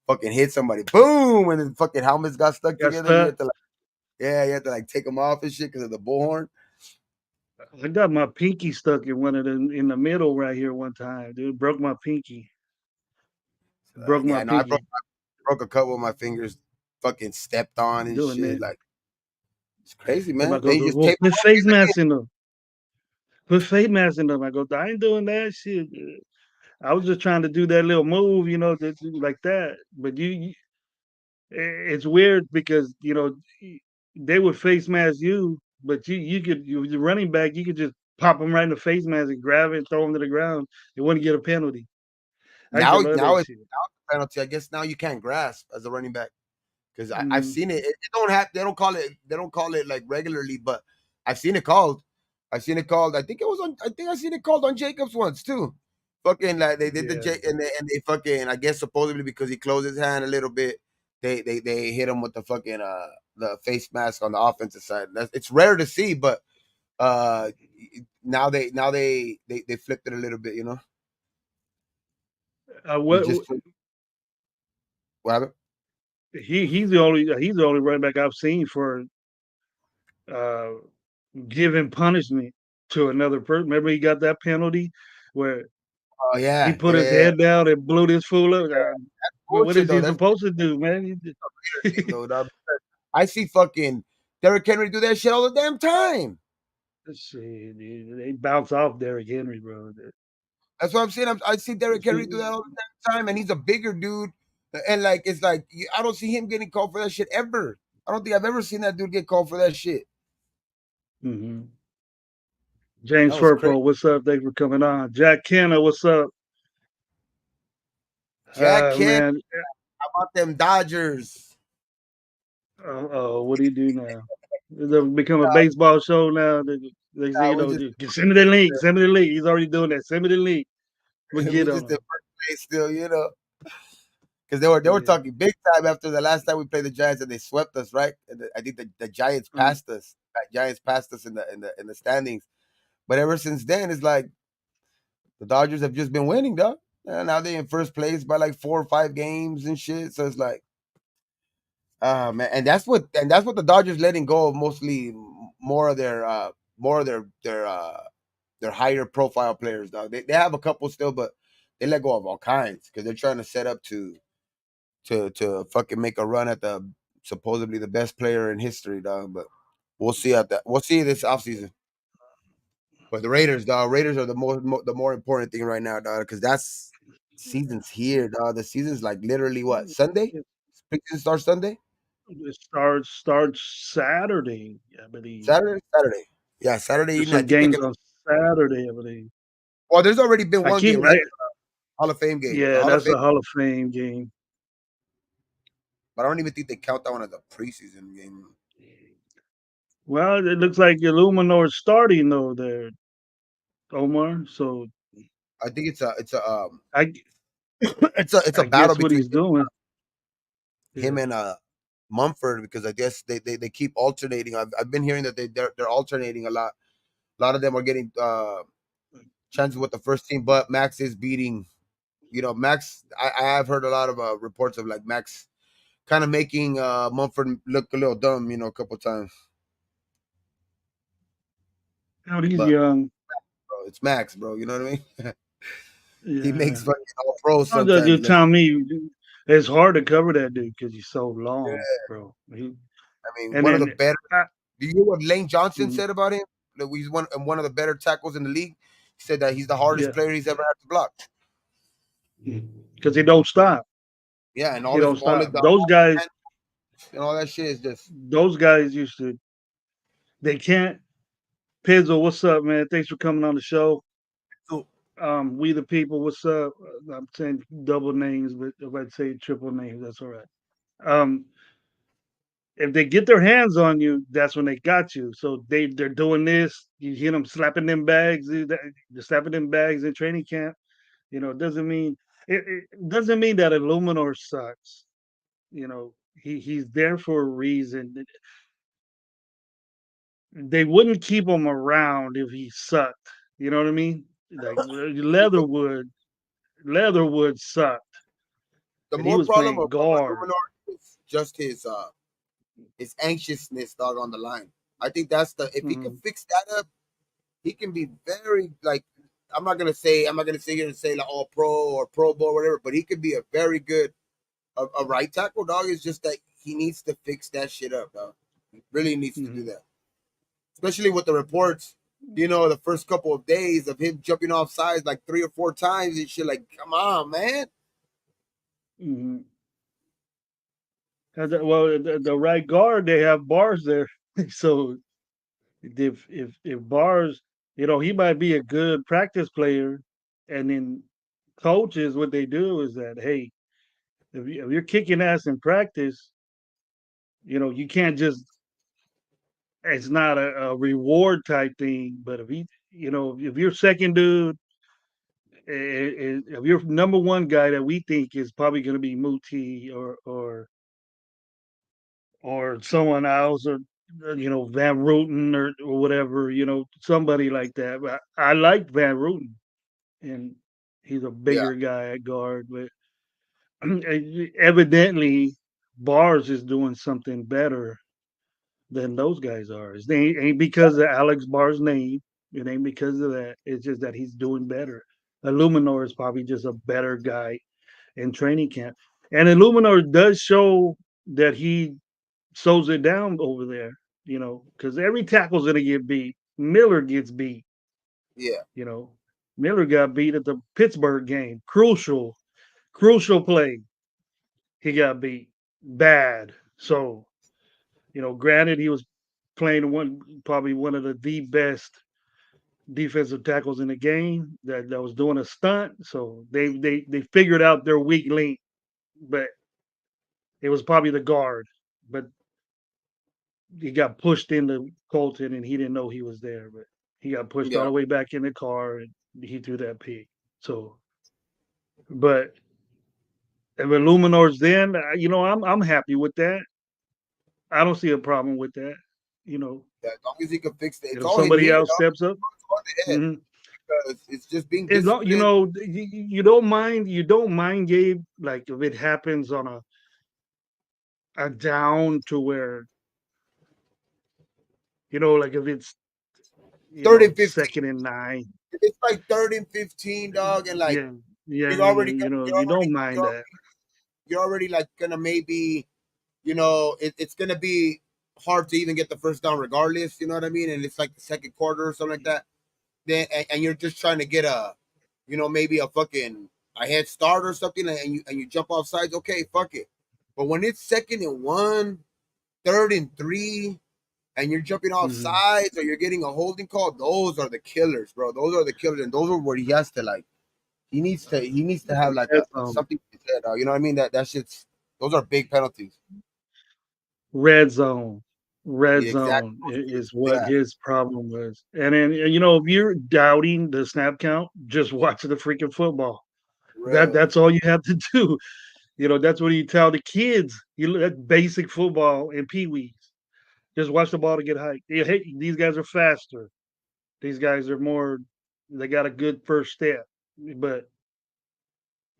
Fucking hit somebody, boom, and then fucking helmets got stuck got together. You stuck. had to like, yeah, you had to like take them off and shit because of the bullhorn. I got my pinky stuck in one of the in the middle right here one time, dude. Broke my pinky. Broke my Yeah, no, I broke pinky broke a couple of my fingers, fucking stepped on and doing shit. that. Like it's crazy, Somebody man. Then goes, you just "Well, tape them put up. face masks in them. Put face masks in them." I go, "I ain't doing that shit. I was just trying to do that little move, like that." But it's weird because they would face mask you, but the running back, you could just pop them right in the face mask and grab it and throw them to the ground. They wouldn't get a penalty. I used to Now, love now that it's shit. penalty. I guess now you can't grasp as a running back. Because I've Mm, seen it. It don't have. They don't call it. They don't call it like regularly, but I've seen it called. I've seen it called. I think it was on. I think I seen it called on Jacobs once too. Fucking like they did the yeah. J and they fucking. I guess supposedly because he closed his hand a little bit, they hit him with the fucking the face mask on the offensive side. It's rare to see, but uh now they flipped it a little bit. You know, you What just what happened? he's the only running back I've seen for uh, giving punishment to another person. Remember, he got that penalty where Oh he yeah, put his yeah. head down and blew this fool up. What Bullshit is though. he That's supposed to do, man? thing though. Dog. I see fucking Derrick Henry do that shit all the damn time. Shit, dude, they bounce off Derrick Henry, bro. That's what I'm saying. I see Derrick Henry do that all the damn time, and he's a bigger dude. And like, it's like I don't see him getting called for that shit ever. I don't think I've ever seen that dude get called for that shit. Mm-hmm. James That was crazy. Furpo, what's up? Thanks for coming on. Jack Kenner, what's up? Jack Kent, Man, how about them Dodgers? what do you do now? It's become a baseball show now. They say, We just send me the link. Send me the link. He's already doing that. Send me the link. We'll we get just in on. first place still, because they were Yeah. talking big time after the last time we played the Giants and they swept us, right? And I think the Giants Mm, passed us. Giants passed us in the standings. But ever since then, it's like the Dodgers have just been winning, dog. And now they're in first place by like 4 or 5 games and shit. So it's like, man, and that's what the Dodgers letting go of mostly more of their higher profile players, dog. They have a couple still, but they let go of all kinds because they're trying to set up to fucking make a run at the supposedly the best player in history, dog. But we'll see this offseason. But the Raiders, dog, Raiders are the more important thing right now, dog, because that's season's here, dog. The season's like literally what Sunday? It, Season starts Sunday, it starts Saturday, I believe. Saturday. Yeah, Saturday There's evening. I some think they're games gonna. on Saturday, I believe. Well, there's already been I one keep, game, right? I, Hall of Fame game. The yeah, Hall of that's Fame, a Hall of Fame game. but I don't even think they count that one as a preseason game. Well, it looks like Illuminor is starting though there, Omar. So I think it's a I it's a I battle guess what between he's doing. him Yeah. and Mumford because I guess they keep alternating. I've been hearing that they're alternating a lot. A lot of them are getting chances with the first team, but Max is beating. Max. I have heard a lot of reports of like Max kind of making Mumford look a little dumb. A couple times, Now he's but young. bro, it's Max, bro. You know what I mean? He makes Yeah. fucking all pros I'm just sometimes. just telling me it's hard to cover that dude because he's so long, Yeah, bro. I mean, And one of the then better. I, Do you hear what Lane Johnson mm, said about him? That he's one of the better tackles in the league. He said that he's the hardest yeah, player he's ever had to block. because he don't stop. Yeah, and He all this don't all stop. the Those all the guys, and all that shit is just those guys used to. They can't. Pizzo, what's up, man? Thanks for coming on the show. so We the people, what's up? I'm saying double names, but if I say triple names, that's all right. Um, if they get their hands on you, that's when they got you. So they're doing this. You hear them slapping them bags. They're slapping them bags in training camp. It doesn't mean it doesn't mean that Illuminor sucks. He's there for a reason. They wouldn't keep him around if he sucked. You know what I mean? Like Leatherwood sucked, the and he more was problem playing of guard. Luminor is just his anxiousness, dog, on the line. I think that's the if he can Mhm, fix that up, he can be very like I'm not gonna say here and say like all pro or pro bowl or whatever, but he could be a very good a right tackle, dog. Is just that he needs to fix that shit up, dog. He really needs to do mhm, that. Especially with the reports, the first couple of days of him jumping off sides like 3 or 4 times and shit. Like, come on, man. mhm. Well, the right guard, they have bars there. So if bars, he might be a good practice player, and then coaches, what they do is that, hey, if you're kicking ass in practice, you can't just. It's not a reward type thing, but if you're second dude, if you're number one guy that we think is probably going to be Muti or someone else, or Van Ruten or whatever, somebody like that. But I like Van Ruten, and he's a Yeah, bigger guy at guard, but evidently Bars is doing something better than those guys are. It ain't because of Alex Barr's name. It ain't because of that. It's just that he's doing better. Illuminor is probably just a better guy in training camp. And Illuminor does show that he sews it down over there, because every tackle's going to get beat. Miller gets beat, yeah, you know. Miller got beat at the Pittsburgh game. Crucial play. He got beat bad. So, granted, he was playing probably one of the best defensive tackles in the game that was doing a stunt. So they figured out their weak link, but it was probably the guard. But he got pushed into Colton and he didn't know he was there. But he got pushed all yeah. the way back in the car and he threw that pick. So, but if Illuminor's then, I'm happy with that. I don't see a problem with that. You know, As long as he can fix it, it's if all in somebody here, else dog. steps up, It's all in the head mhm. because it's just being As long disciplined. you don't mind, Gabe, like if it happens on a down to where, like if it's, Third and 15. second and 9. If it's like third and 15, dog, and like Yeah, yeah, you're yeah, already gonna, you're you already don't mind that. you're already like gonna maybe it's gonna be hard to even get the first down regardless. You know what I mean? And it's like the second quarter or something like that. Then and you're just trying to get maybe a fucking a head start or something, and you jump off sides. Okay, fuck it. But when it's second and one, third and three, and you're jumping off Mhm. sides or you're getting a holding call, those are the killers, bro. Those are the killers, and those are where he has to like he needs to have like Red a zone, something to say, dog. You know what I mean? That shit's those are big penalties. red zone, red Yeah, exactly. zone is what Yeah, his problem was. And then if you're doubting the snap count, just watch the freaking football. real. That's all you have to do. That's what you tell the kids. That's basic football and pee-wees. Just watch the ball to get height. Hey, these guys are faster. These guys are more. They got a good first step, but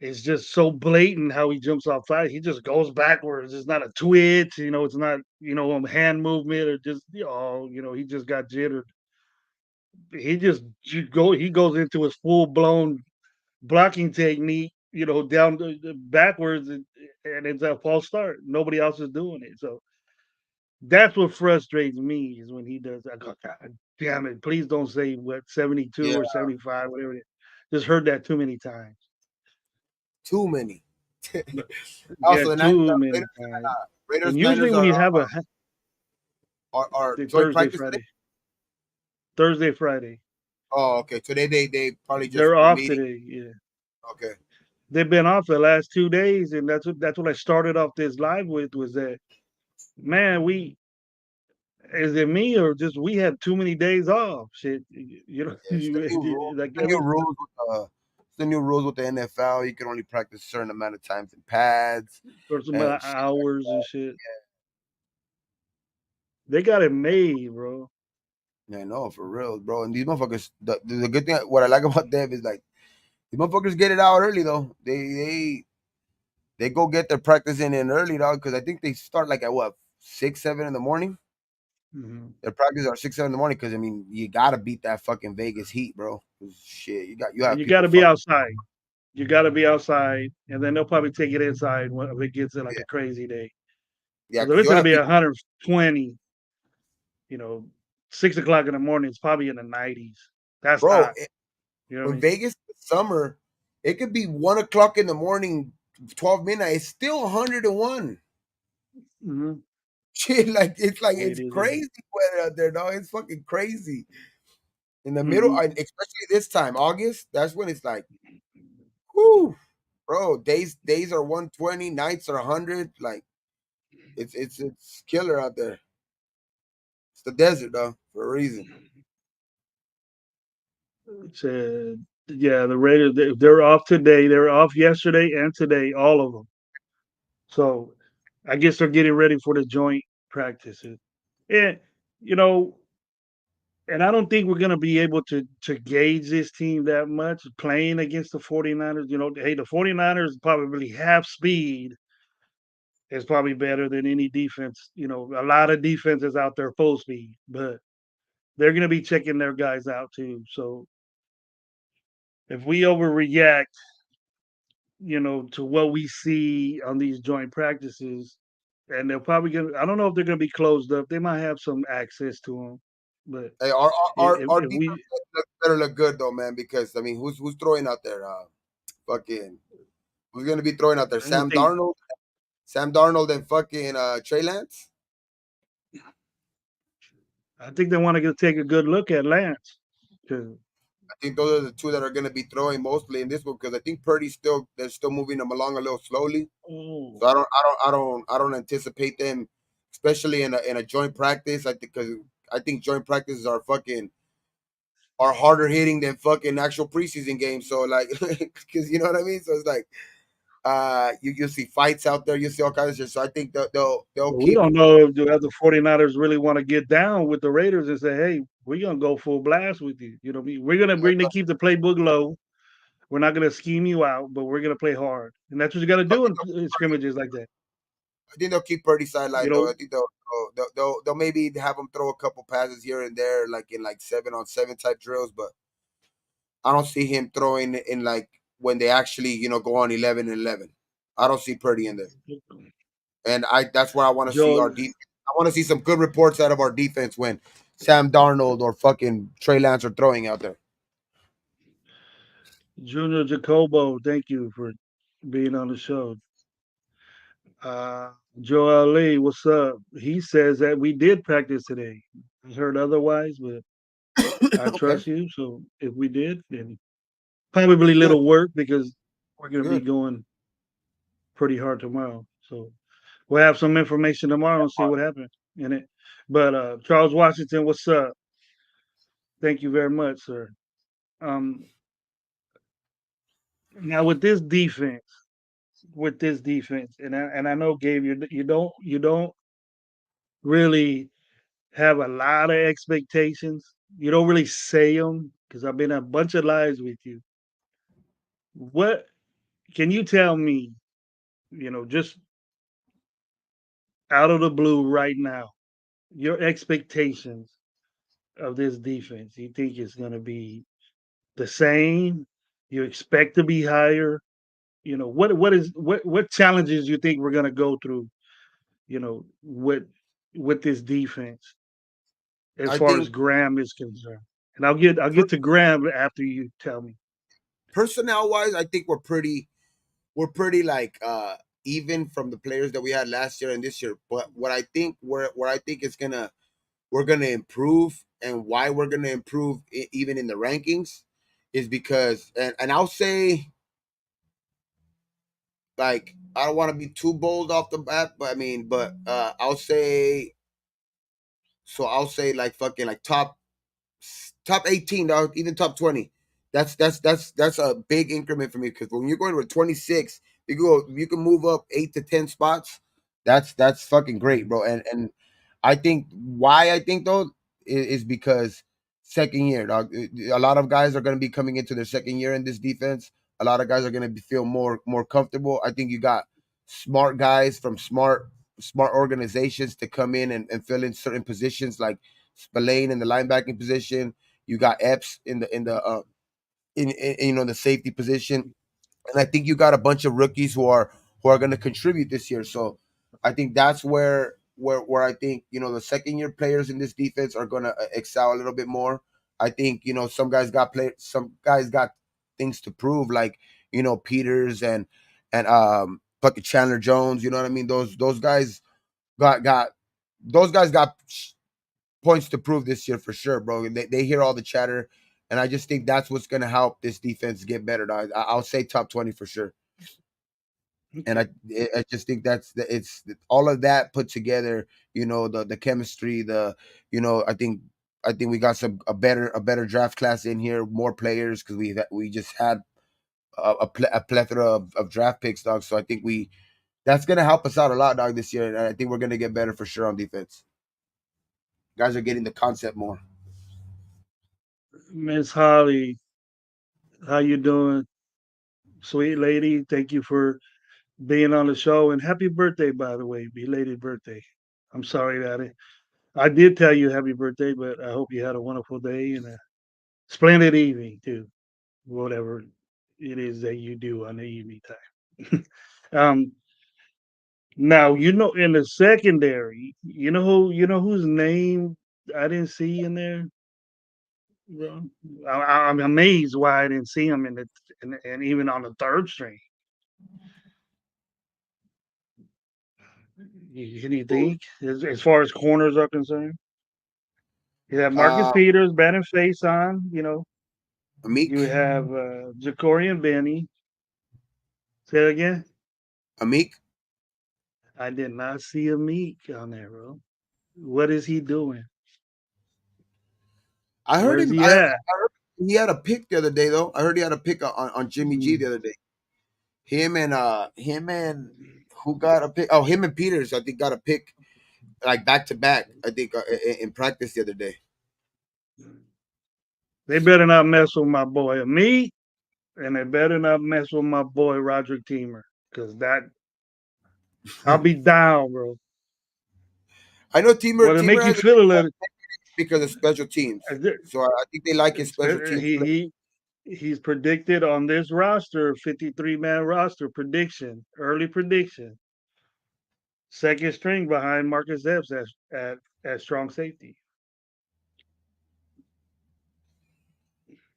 it's just so blatant how he jumps off fire. He just goes backwards. It's not a twitch. It's not a hand movement or just he just got jittered. He goes into his full blown blocking technique. Down backwards, and it's a false start. Nobody else is doing it. So that's what frustrates me is when he does. I go, God damn it! Please don't say what 72 Yeah, or 75, whatever it is. Just heard that too many times. Too many. But yeah, Also, the too many times. And Raiders usually Niners when you have a are the joint Thursday, practice today. Friday, Thursday, Friday, Oh, okay. Today they probably just they're were off meeting. today. Yeah, Okay. they've been off the last 2 days, and that's what I started off this live with was that man, we is it me or just we had too many days off? Shit, you know, Yeah, it's the new rule. like The new every rules with it's the new rules with the NFL. You can only practice a certain amount of times in pads for some and shit like hours and that. shit. They got it made, bro. Yeah, no, for real, bro. And these motherfuckers, the good thing, what I like about them is like these motherfuckers get it out early though. They go get their practice in early, dog. Because I think they start like at what 6, 7 in the morning. Hmm. Their practice are 6, 7 in the morning. Because I mean, you gotta beat that fucking Vegas heat, bro. 'Cause shit, you And have you got people to be fucking outside. You got to be outside, and then they'll probably take it inside when if it gets in like yeah, a crazy day. yeah. Because if Because it's you'll gonna have be people. 120, you know, 6 o'clock in the morning, it's probably in the 90s. That's Bro, hot. You know what I when mean? Vegas summer, it could be 1 o'clock in the morning, 12 midnight. It's still 101. Hmm. Shit, like Way it it's is. crazy weather out there, dog. It's fucking crazy. In the middle, Hmm. especially this time, August. That's when it's like, whoo, bro. Days are 120, nights are 100. Like it's killer out there. It's the desert, though, for a reason. Said, yeah, the Raiders. They're off today. They're off yesterday and today, all of them. So I guess they're getting ready for the joint practices. And you know, and I don't think we're going to be able to gauge this team that much playing against the 49ers. You know, hey, the 49ers probably half speed is probably better than any defense. You know, a lot of defenses out there full speed, but they're going to be checking their guys out too. So if we overreact, to what we see on these joint practices, and they're probably going to, I don't know if they're going to be closed up. They might have some access to them, but Hey, our if defense we, better look good though, man. Because I mean, who's throwing out there? Fucking who's gonna be throwing out there? I don't think, Sam Darnold, and fucking Trey Lance. I think they want to take a good look at Lance. 'Cause I think those are the two that are gonna be throwing mostly in this one because I think Purdy's still they're still moving them along a little slowly. So oh, I don't anticipate them, especially in a joint practice. I think because I think joint practices are fucking are harder hitting than fucking actual preseason games. So like, because you know what I mean. So it's like you'll see fights out there. You see all kinds of shit. So I think they'll but we keep. don't know if the other 49ers really want to get down with the Raiders and say, hey, we're going to go full blast with you. You know, we're going to bring to keep the playbook low. We're not going to scheme you out, but we're going to play hard. And that's what you got to I do think in scrimmages like that. I think they'll keep Purdy You sidelined though. I know, think they'll maybe have him throw a couple passes here and there, like in like 7-on-7 type drills. But I don't see him throwing in like when they actually go on 11-11. I don't see Purdy in there, and that's where I want to see our Joe, defense. I want to see some good reports out of our defense when Sam Darnold or fucking Trey Lance are throwing out there. Junior Jacobo, thank you for being on the show. Uh, Joel Lee, what's up? He says that we did practice today. I heard otherwise, but I Okay, trust you. So if we did, then probably good, little work because we're going to be good. going pretty hard tomorrow. So we'll have some information tomorrow and see what happened in it. But Charles Washington, what's up? Thank you very much, sir. Um, Now with this defense, and I know Gabe, you don't really have a lot of expectations. You don't really say them because I've been a bunch of lives with you. What can you tell me? Just out of the blue right now, your expectations of this defense. You think it's going to be the same? You expect to be higher? What challenges you think we're going to go through? With this defense as I far as think Graham is concerned. And I'll get to Graham after you tell me. personnel wise, I think we're pretty. we're pretty like even from the players that we had last year and this year. But what I think where I think it's gonna we're gonna improve, and why we're gonna improve even in the rankings is because, and I'll say, like, I don't want to be too bold off the bat, but I mean, but I'll say, I'll say like fucking like top 18, dog, even top 20. That's a big increment for me, because when you're going to a 26, you can move up 8 to 10 spots. That's fucking great, bro. And I think why I think though is because second year, dog. A lot of guys are going to be coming into their second year in this defense. A lot of guys are going to feel more comfortable. I think you got smart guys from smart organizations to come in and fill in certain positions, like Spillane in the linebacking position. You got Epps in the safety position, and I think you got a bunch of rookies who are going to contribute this year. So I think that's where I think the second year players in this defense are going to excel a little bit more. I think some guys got things to prove, like Peters and fucking Chandler Jones. You know what I mean? Those guys got those guys got points to prove this year for sure, bro. They hear all the chatter, and I just think that's what's going to help this defense get better. Dog. I'll say top 20 for sure. And Okay. I just think it's all of that put together. The chemistry, I think we got a better draft class in here, more players, because we just had a plethora of draft picks, dog. So I think that's gonna help us out a lot, dog, this year, and I think we're gonna get better for sure on defense. Guys are getting the concept more. Miss Holly, how you doing? Sweet lady, thank you for being on the show, and happy birthday, by the way, belated birthday. I'm sorry that I did tell you happy birthday, but I hope you had a wonderful day and a splendid evening too. Whatever it is that you do on the evening time. um, Now in the secondary, whose name I didn't see in there, bro. I'm amazed why I didn't see him and even on the third string. Can you think as far as corners are concerned? You have Marcus Uh, Peters, Bannon Faison. Amik, You have Jacorian Benny. Say it again. Amik. I did not see a Meek on there, bro. What is he doing? I heard Where's him. he I at? heard he had a pick the other day, though. I heard he had a pick on Jimmy G Hmm. the other day. Him and who got a pick? Oh, him and Peters, I think, got a pick like back to back. I think in practice the other day. They better not mess with my boy me, and they better not mess with my boy Roderick Teamer, because that I'll be down, bro. I know Teamer Well, to Teamer make you has a feel a little, because of special teams, so I think they like his special teams play. he's predicted on this roster, 53-man roster prediction, early prediction, second string behind Marcus Epps at strong safety.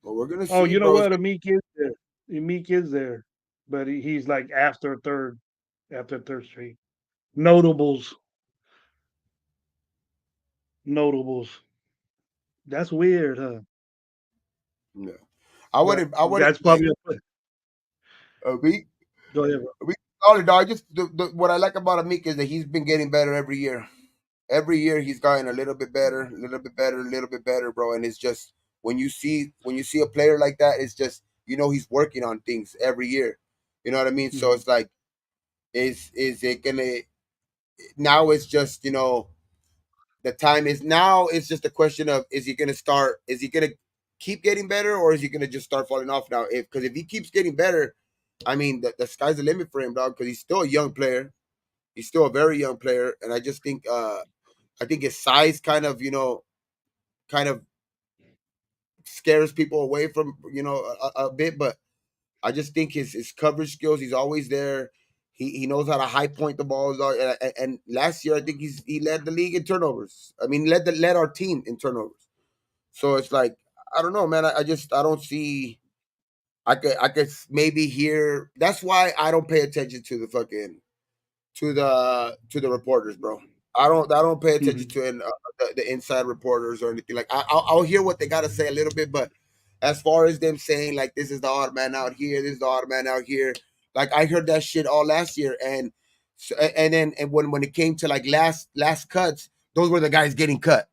But we're gonna Oh, see, you know bro. what? Amik is there. Amik is there, but he's like after third string. Notables, notables. That's weird, huh? Yeah. I But wouldn't. I wouldn't that's like probably Amik. go ahead, bro. Amik solid, dog. Just what I like about Amik is that he's been getting better every year. Every year he's gotten a little bit better, a little bit better, a little bit better, bro. And it's just when you see a player like that, it's just he's working on things every year. You know what I mean? So Mhm. it's like, is it gonna now? It's just the time is now. It's just a question of, is he gonna start? Is he gonna keep getting better, or is he gonna just start falling off now? If he keeps getting better, I mean the sky's the limit for him, dog. Because he's still a young player. He's still a very young player, and I just think I think his size kind of scares people away from a bit, but I just think his coverage skills. He's always there. He knows how to high point the balls. And last year I think he led the league in turnovers. I mean, led our team in turnovers. So it's like, I don't know, man. I don't see. I could maybe hear. That's why I don't pay attention to the fucking to the reporters, bro. I don't pay attention Mhm. to the inside reporters or anything. Like I'll hear what they gotta say a little bit, but as far as them saying like this is the odd man out here, this is the odd man out here, like I heard that shit all last year, and then and when it came to like last cuts, those were the guys getting cut,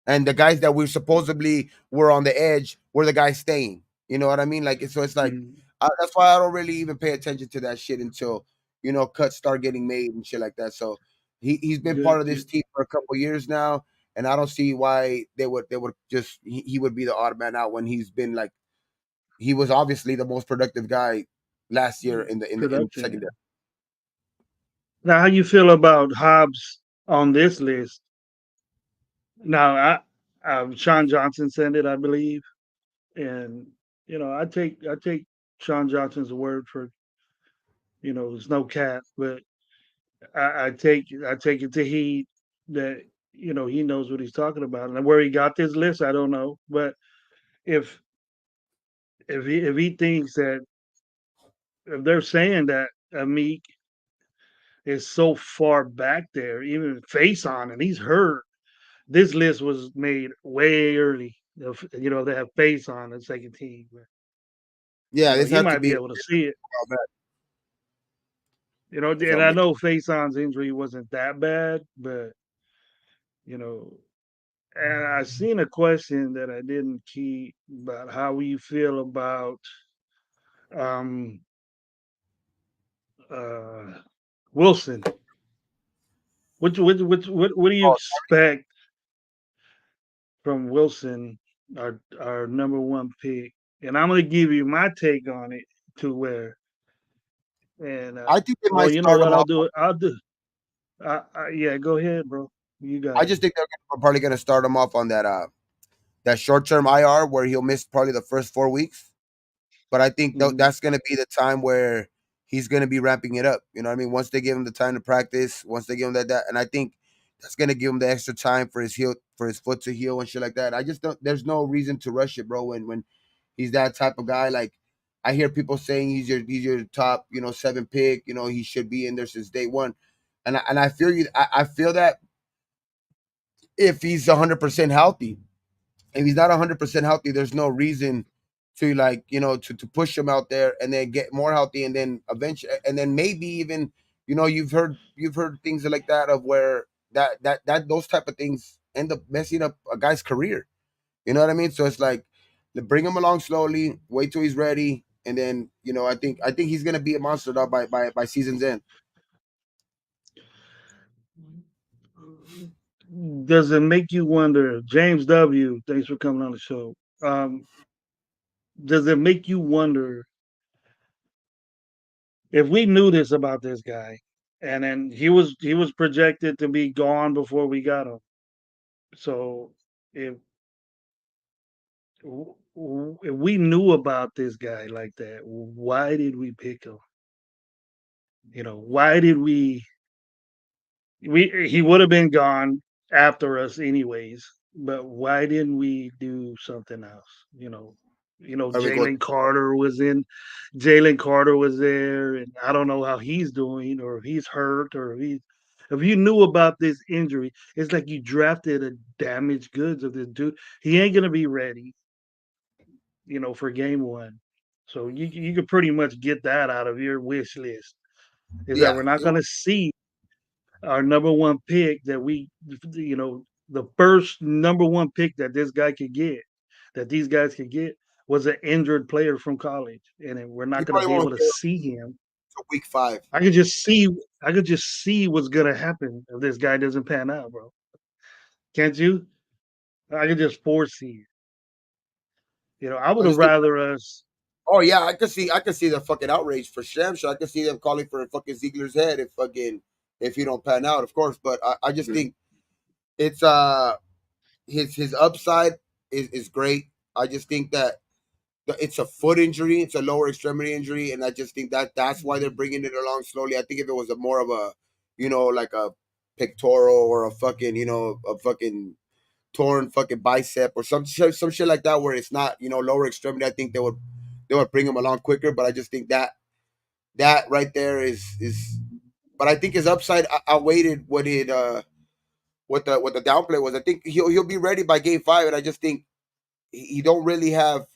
and the guys that we supposedly were on the edge were the guys staying. You know what I mean? Like so, it's like Mhm. that's why I don't really even pay attention to that shit until cuts start getting made and shit like that. So he's been part Good, of this good. team for a couple years now, and I don't see why they would just he would be the odd man out when he's been like he was obviously the most productive guy last year in the Production. secondary. Now, how you feel about Hobbs on this list? Now, Sean Johnson sent it, I believe, and I take Sean Johnson's word for there's no cap, but I take it to heed that he knows what he's talking about, and where he got this list, I don't know, but if if he thinks that if they're saying that Amik is so far back there, even face on, and he's hurt. This list was made way early. They have face on the second team. But, Yeah, this he had to might be be able to see it. that's And all I good. know Faison's injury wasn't that bad, but you know, and I seen a question that I didn't keep about how we feel about um uh Wilson. What do you Oh, expect from Wilson, our number one pick? And I'm gonna give you my take on it to where and I think they oh, might you know start what? him I'll off. do it. I'll do. Yeah, go ahead, bro. You got I it. just think they're probably going to start him off on that short term IR where he'll miss probably the first 4 weeks. But I think Mhm. that's going to be the time where he's going to be ramping it up. You know what I mean? Once they give him the time to practice, once they give him that, and I think that's going to give him the extra time for his foot to heal and shit like that. I just don't. There's no reason to rush it, bro. When he's that type of guy, like I hear people saying he's your top, 7 pick. He should be in there since day one, and I feel you. I feel that if he's 100% healthy. If he's not 100% healthy, there's no reason to like to push him out there and then get more healthy and then eventually and then maybe even you've heard things like that of where that those type of things end up messing up a guy's career. You know what I mean? So it's like bring him along slowly, wait till he's ready, and then I think he's gonna be a monster dog by season's end. Does it make you wonder, James W? Thanks for coming on the show. Does it make you wonder if we knew this about this guy, and then he was projected to be gone before we got him? So if if we knew about this guy like that, why did we pick him? Why did we he would have been gone after us anyways, but why didn't we do something else? Are we going? Jalen Carter was there, and I don't know how he's doing, or if he's hurt, or if you knew about this injury, it's like you drafted a damaged goods of this dude. He ain't gonna be ready, for game one. So you could pretty much get that out of your wish list. Is that Yeah, we're not gonna see our number one pick that the first number one pick that this guy could get, that these guys could get, was an injured player from college, and then we're you not going to probably be won't able to hear see him. until week 5. I could just see, I could just see what's going to happen if this guy doesn't pan out, bro. Can't you? I could just foresee it. I would I have just think. rather us. Oh yeah, I could see the fucking outrage for Sham. So I could see them calling for fucking Ziegler's head if he don't pan out, of course. But I just think it's his upside is great. I just think that it's a foot injury, it's a lower extremity injury, and I just think that's why they're bringing it along slowly. I think if it was a more of a like a pectoral or a fucking torn fucking bicep or some shit like that where it's not lower extremity, I think they would bring him along quicker. But I just think that that right there is. But I think his upside outweighed what the downplay was. I think he'll be ready by game 5, and I just think he don't really have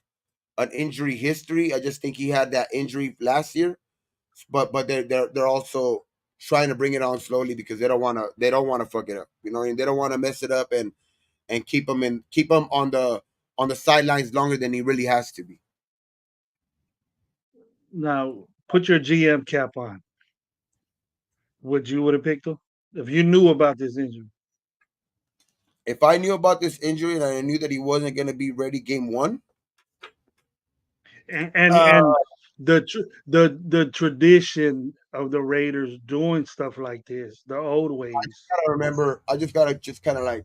an injury history. I just think he had that injury last year, but they're also trying to bring it on slowly because they don't want to fuck it up. You know, and they don't want to mess it up and keep him on the sidelines longer than he really has to be. Now, put your GM cap on. Would have picked him if you knew about this injury? If I knew about this injury and I knew that he wasn't going to be ready game 1, And uh, the tradition of the Raiders doing stuff like this, the old ways. I remember I just gotta just kind of like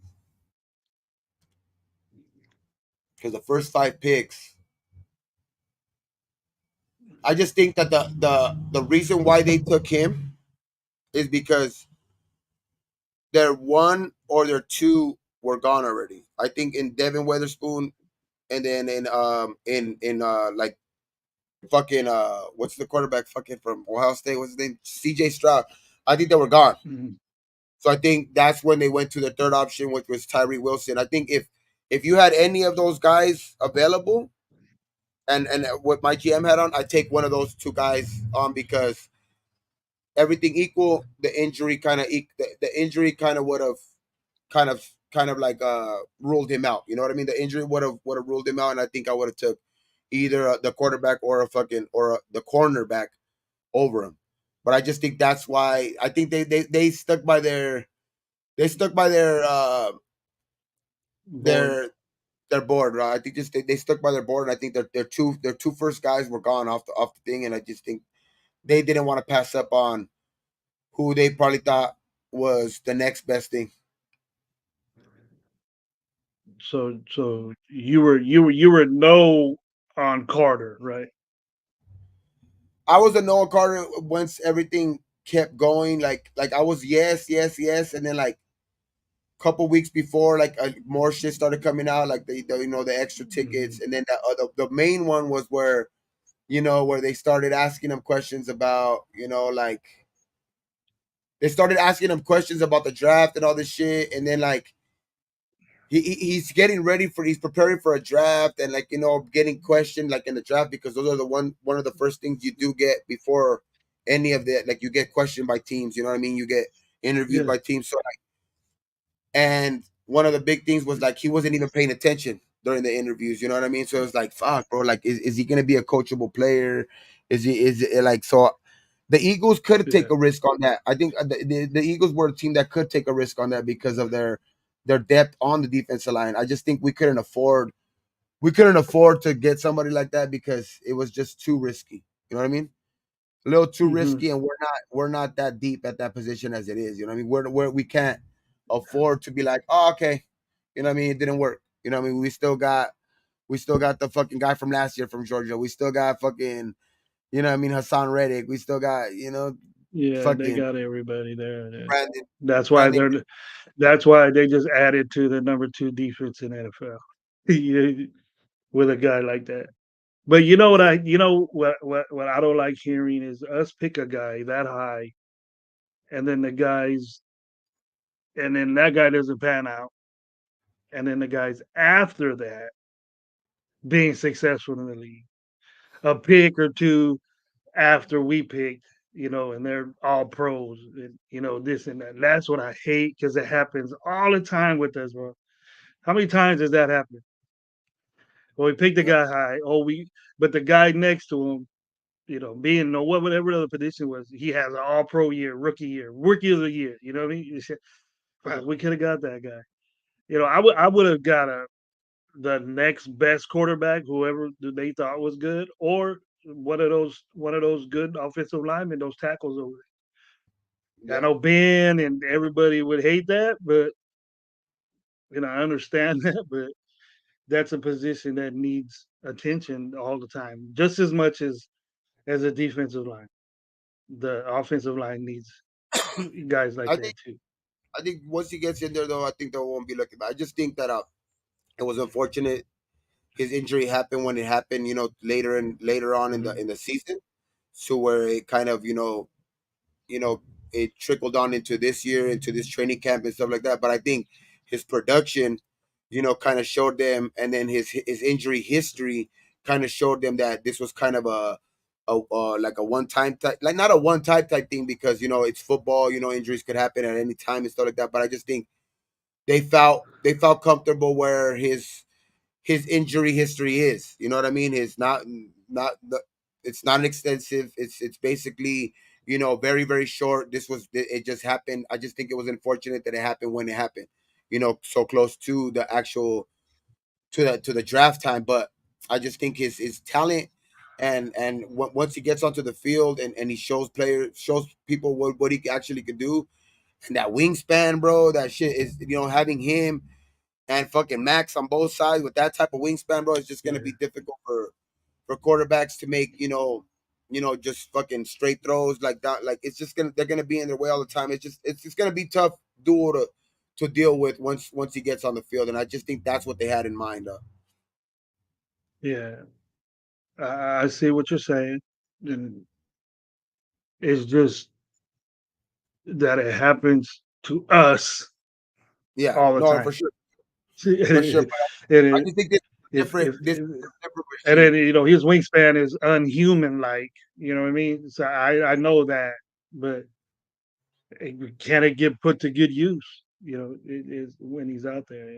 because the first 5 picks, I just think that the reason why they took him is because their one or their two were gone already. I think in Devin Weatherspoon and then in like fucking what's the quarterback fucking from Ohio State? What's his name? CJ Stroud. I think they were gone. Mhm. So I think that's when they went to the third option, which was Tyree Wilson. I think if you had any of those guys available, and what my GM had on, I take one of those two guys on because everything equal, the injury kind of would have kind of like ruled him out. You know what I mean? The injury would have ruled him out, and I think I would have took either the quarterback or a fucking or the cornerback over him. But I just think that's why I think they stuck by they stuck by Board. their their board. Right? I think just they stuck by their board, and I think their two first guys were gone off the thing, and I just think they didn't want to pass up on who they probably thought was the next best thing. So you were no on Carter, right? I was a Noah Carter once everything kept going. Like I was yes, yes, yes, and then like a couple weeks before, like more shit started coming out, like the extra tickets, Mhm. and then the main one was where where they started asking him questions about like they started asking him questions about the draft and all this shit, and then like he's getting ready for he's preparing for a draft and like getting questioned like in the draft because those are the one of the first things you do get before any of that, like you get questioned by teams, you know what I mean, you get interviewed Yeah. by teams. So like, and one of the big things was like he wasn't even paying attention during the interviews, you know what I mean, so it's like fuck bro, like is he gonna be a coachable player, is it like so the Eagles could Yeah. take a risk on that. I think the Eagles were a team that could take a risk on that because of their depth on the defensive line. I just think we couldn't afford to get somebody like that because it was just too risky. You know what I mean? A little too Hmm. risky, and we're not that deep at that position as it is. You know what I mean? We can't afford to be like, oh, okay, you know what I mean? It didn't work. You know what I mean? We still got the fucking guy from last year from Georgia. We still got fucking, you know what I mean, Hassan Reddick. We still got, Yeah, they fucking got everybody there. Brandon That's why Brandon. they're. That's why they just added to the number two defense in NFL. Yeah, with a guy like that. But Yeah, what I don't like hearing is us pick a guy that high, and then that guy doesn't pan out, and then the guys after that being successful in the league, a pick or two after we picked, and they're all pros, and this and that. That's what I hate because it happens all the time with us, bro. How many times does that happen? Well, we picked the yeah, guy high. But the guy next to him, being no whatever the position was, he has an all pro year, rookie of the year. You know what I mean? You said, "Fuck, we could have got that guy. I would have got the next best quarterback, whoever they thought was good, or one of those good offensive linemen, those tackles over there. I yeah. know Ben and everybody would hate that, but I understand that, but that's a position that needs attention all the time, just as much as a defensive line. The offensive line needs guys like I that think too. I think once he gets in there though, I think they won't be looking back. I just think that it was unfortunate his injury happened when it happened, later on in Mhm. the season, so where it kind of, you know, it trickled on into this year, into this training camp and stuff like that. But I think his production, kind of showed them, and then his injury history kind of showed them that this was kind of like a one time type, like not a one time type thing, because it's football, injuries could happen at any time and stuff like that. But I just think they felt comfortable where his injury history is. You know what I mean? His not the it's not an extensive. It's basically, very very short. It just happened. I just think it was unfortunate that it happened when it happened. So close to the actual to the draft time. But I just think his talent, and once he gets onto the field, and he shows people what he actually could do, and that wingspan, bro, that shit is, having him and fucking Max on both sides with that type of wingspan, bro, it's just gonna Yeah, be difficult for quarterbacks to make, just fucking straight throws like that. Like, it's just they're gonna be in their way all the time. It's just gonna be tough duel to deal with once he gets on the field, and I just think that's what they had in mind. yeah. I see what you're saying, and it's just that it happens to us Yeah, all the no, for time. sure, See, for sure. But and I just think this if is a different and then regime. his wingspan is unhuman like, you know what I mean? So I know that, but can it get put to good use? It is when he's out there,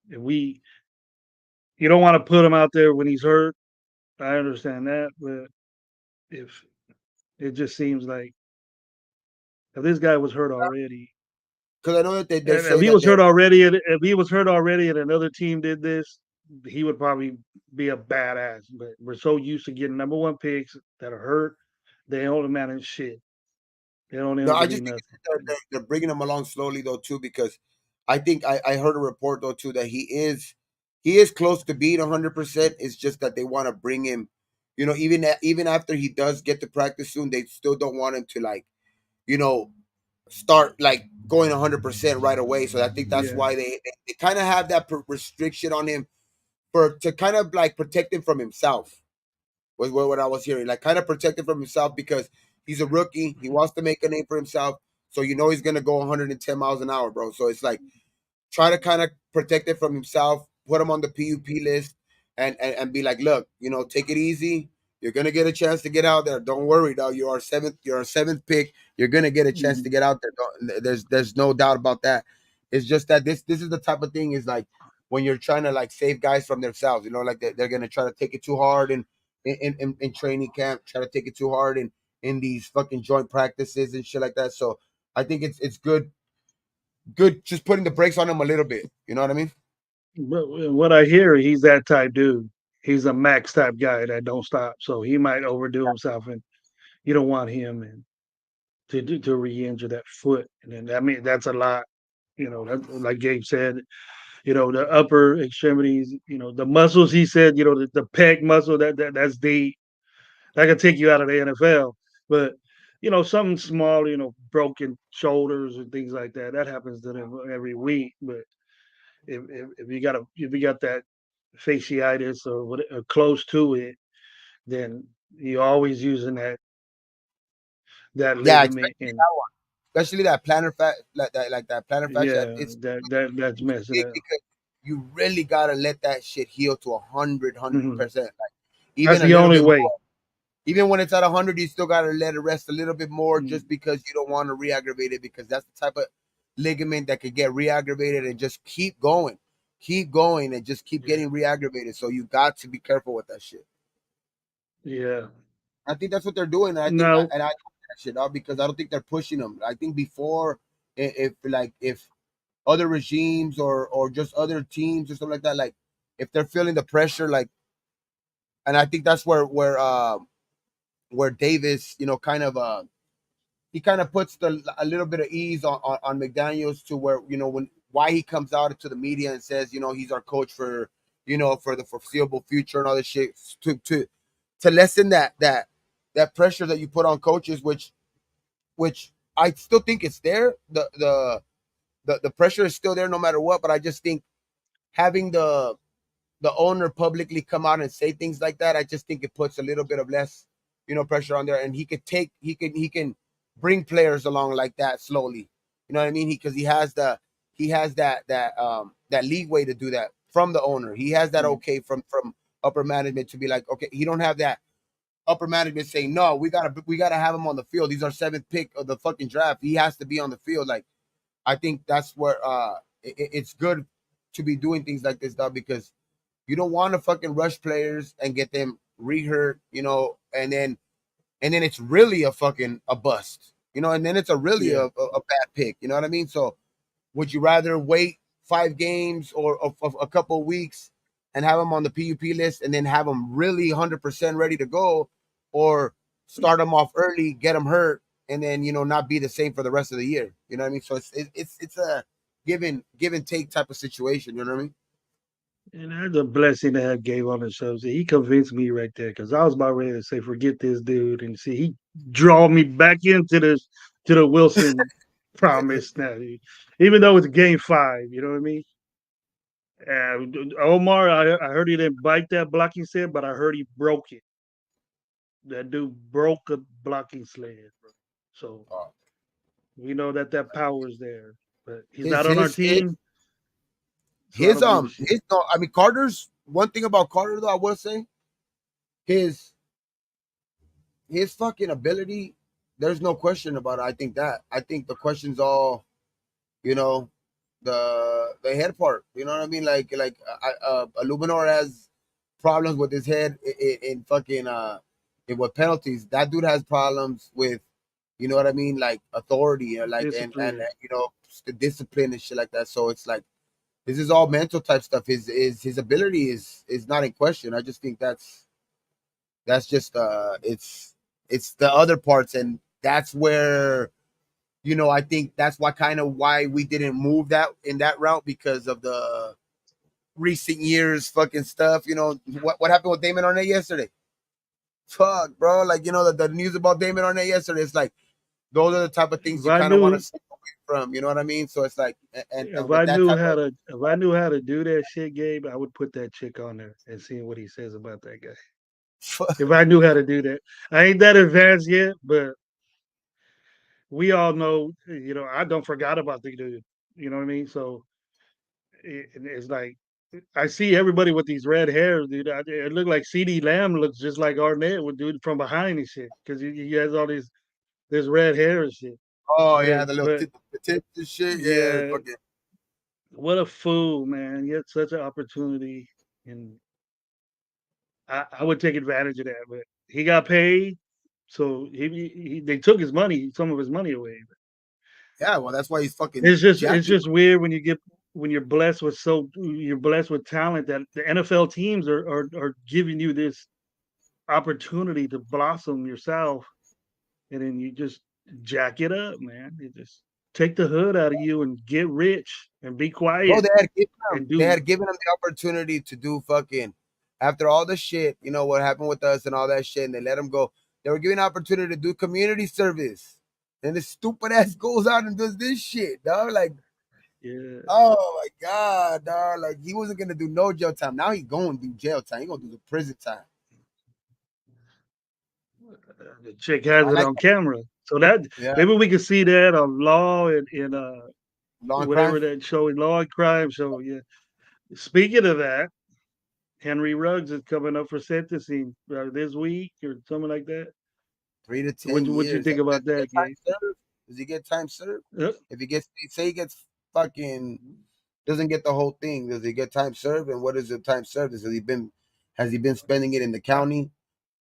If we you don't want to put him out there when he's hurt. I understand that, but if it just seems like if this guy was hurt already, Because I know that they and if say he that was they're hurt already, and if he was hurt already, and another team did this, he would probably be a badass. But we're so used to getting number one picks that are hurt, they don't amount to shit. They don't no, amount I to be just think nothing. they're bringing him along slowly though too, because I think I heard a report though too that he is close to being 100%. It's just that they want to bring him, even after he does get to practice soon, they still don't want him to, like, you know start like going 100% right away. So I think that's Yeah. why they kind of have that restriction on him, for to kind of like protect him from himself, was what I was hearing. Like, kind of protect him from himself, because he's a rookie. He wants to make a name for himself. So he's gonna go 110 miles an hour, bro. So it's like, try to kind of protect it from himself, put him on the PUP list, and be like, look, take it easy. You're gonna get a chance to get out there. Don't worry, dog. You're a seventh pick. You're gonna get a chance to Mhm. get out there. There's no doubt about that. It's just that this is the type of thing, is like, when you're trying to, like, save guys from themselves. Like, they're gonna try to take it too hard in training camp. Try to take it too hard in these fucking joint practices and shit like that. So I think it's good just putting the brakes on him a little bit. You know what I mean? But what I hear, he's that type dude. He's a max type guy that don't stop. So he might overdo himself, and you don't want him and to re-injure that foot. And then I mean that's a lot. That, like Gabe said, the upper extremities, the muscles. He said, the pec muscle that's the that can take you out of the NFL. But something small, broken shoulders and things like that. That happens to them every week. But if you got that fasciitis or close to it, then you're always using that Yeah, ligament, especially and that one. Especially that plantar fat, like that plantar fascia. yeah, It's that's it's messing big, up. because you really gotta let that shit heal to 100, hundred Mhm. percent. Like, That's even a the little only bit way. more. Even when it's at 100, you still gotta let it rest a little bit more, just Mm, because you don't want to re-aggravate it, because that's the type of ligament that could get re-aggravated and just keep going, and just keep yeah, getting re-aggravated. So you got to be careful with that shit. yeah. I think that's what they're doing, and I think, No, and I like that shit out, because I don't think they're pushing them. I think before, if other regimes, or just other teams or something like that, like, if they're feeling the pressure, like, and I think that's where Davis, kind of he kind of puts a little bit of ease on McDaniels, to where, when why he comes out to the media and says, he's our coach for the foreseeable future and all this shit, to lessen that pressure that you put on coaches, which I still think it's there. The pressure is still there no matter what, but I just think having the owner publicly come out and say things like that, I just think it puts a little bit of less, pressure on there, and he can bring players along like that slowly. You know what I mean? Because he has that leeway to do that from the owner. He has that Mm. okay from upper management to be like, okay, he don't have that upper management saying, no, we gotta have him on the field. He's our seventh pick of the fucking draft. He has to be on the field. Like, I think that's where it's good to be doing things like this, dog, because you don't want to fucking rush players and get them re-hurt, and then it's really a fucking a bust, and then it's a really Yeah. a bad pick. You know what I mean? So would you rather wait 5 games or a couple of weeks and have them on the PUP list and then have them really 100% ready to go, or start them off early, get them hurt, and then not be the same for the rest of the year? You know what I mean? So it's a give and take type of situation. You know what I mean? And that's a blessing to have Gabe on the show. See, he convinced me right there because I was about ready to say, forget this dude. And see, he draw me back into this to the Wilson promise now. Even though it's game 5, you know what I mean? Omar, I heard he didn't bite that blocking sled, but I heard he broke it. That dude broke a blocking sled, bro. So Uh, we know that that power is there. But he's his not on our his his team, so I his don't give a shit. his no, I mean, Carter's one thing about Carter, though, I will say, his his fucking ability, there's no question about it. I think the question's all, you know the head part. You know what I mean? Illuminor has problems with his head in fucking with penalties. That dude has problems with, you know what I mean, like authority, or like, and Discipline. the discipline and shit like that. So it's like, this is all mental type stuff. His ability is not in question. I just think that's just it's the other parts, and that's where, I think that's why we didn't move that in that route, because of the recent years fucking stuff. What happened with Damon Arnett yesterday? Fuck, bro. Like, the news about Damon Arnett yesterday. It's like, those are the type of things If you I kind of want to knew stay away from. You know what I mean? So it's like, and if with I that knew type how of, to if I knew how to do that shit, Gabe, I would put that chick on there and see what he says about that guy. If I knew how to do that, I ain't that advanced yet, but we all know, I don't forgot about the dude. You know what I mean? So it's like I see everybody with these red hairs, dude. It look like CD Lamb looks just like Arnett would do from behind and shit because he has all this red hair and shit. oh But yeah, it, the little but the tips and shit. Yeah, yeah, fucking. what a fool, man! He had such an opportunity, and I would take advantage of that. But he got paid, so they took his money, some of his money away. Yeah, well, that's why he's fucking It's jacking. just weird when you're blessed with talent that the NFL teams are giving you this opportunity to blossom yourself, and then you just jack it up, man. You just take the hood out of you and get rich and be Bro, quiet and they do. had given him the opportunity to do fucking, after all the shit, what happened with us and all that shit, and they let him go. They were given an opportunity to do community service. And this stupid ass goes out and does this shit, dog. Like, Yeah, oh my god, dog. Like, he wasn't gonna do no jail time. Now he going to do jail time. He gonna do the prison time. the chick has I it like on that. camera, so that Yeah, maybe we can see that on Law and law and whatever crime. that show, Law and Crime show. Yeah. Speaking of that, Henry Ruggs is coming up for sentencing this week or something like that. 3 to 10 What you years. think Does about he that, get time Gabe? served? Does he get time served? Uh, If he gets, say he gets fucking, doesn't get the whole thing, does he get time served? And what is the time served? Has he been spending it in the I, county?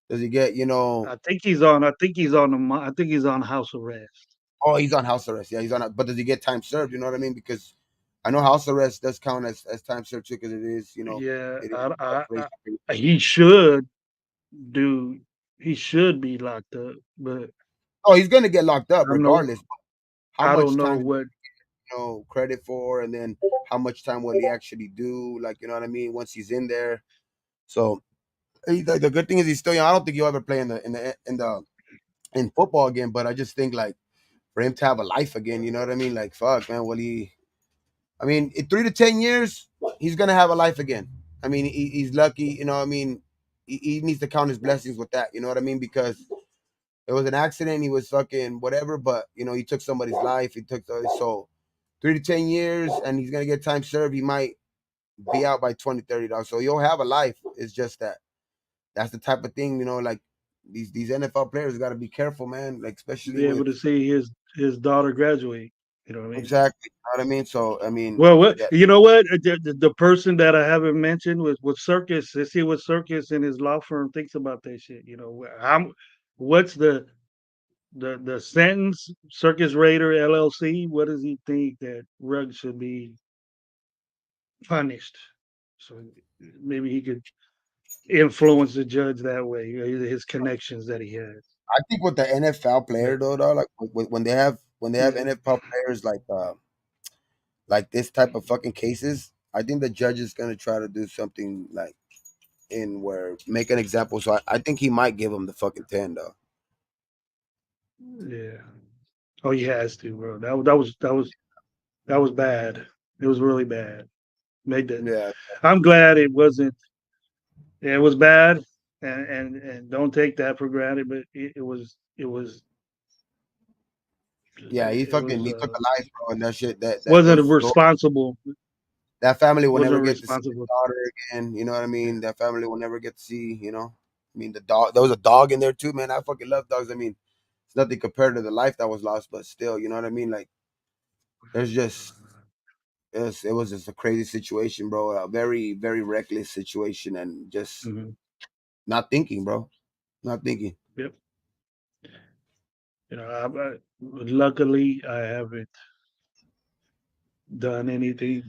Does he get, I think he's on. I think he's on the. I think he's on house arrest. oh, he's on house arrest. Yeah, he's on, but does he get time served? You know what I mean? Because I know house arrest does count as time served too, because it is, Yeah, it is incarceration. he should do. He should be locked up, but Oh, he's gonna get locked up I'm no. regardless. How I don't much know time, what. credit for, and then how much time will he actually do? Like, you know what I mean? Once he's in there. So the good thing is he's still young. I don't think he'll ever play in football again. But I just think, like, for him to have a life again, you know what I mean? Like, fuck, man. Will he? I mean, in 3 to 10 years, he's gonna have a life again. I mean, he's lucky. You know, I mean, he needs to count his blessings with that. You know what I mean? Because it was an accident. He was fucking whatever, but you know, he took somebody's life. He took so 3 to 10 years, and he's gonna get time served. He might be out by 2030 dollars. So you'll have a life. It's just that that's the type of thing, you know, like these NFL players got to be careful, man. Like especially Be able with to see his daughter graduate. You know what I mean? exactly, you know what I mean. So I mean, Well, what yeah, you know what the person that I haven't mentioned was Circus. Let's see what Circus and his law firm thinks about that shit. You know, how what's the sentence? Circus Raider LLC. What does he think that Ruggs should be punished? So maybe he could influence the judge that way. His connections that he has. I think with the NFL But player though, like when they have yeah, NFL players like this type of fucking cases, I think the judge is gonna try to do something like in where make an example. So I think he might give him the fucking 10 though. yeah. Oh, he has to, bro. That was bad. It was really bad. Made that. Yeah, I'm glad it wasn't. It was bad, and don't take that for granted. But it was yeah, he it fucking was he took a life, bro, and that shit that wasn't those responsible. that family will Wasn't never get to see his responsible. daughter again. You know what I mean? That family will never get to see. You know, I mean the dog. There was a dog in there too, man. I fucking love dogs. I mean, it's nothing compared to the life that was lost, but still, you know what I mean? Like, there's just it was just a crazy situation, bro. A very very reckless situation, and just Hmm. not thinking, bro. Not thinking. Yep. Luckily, I haven't done anything,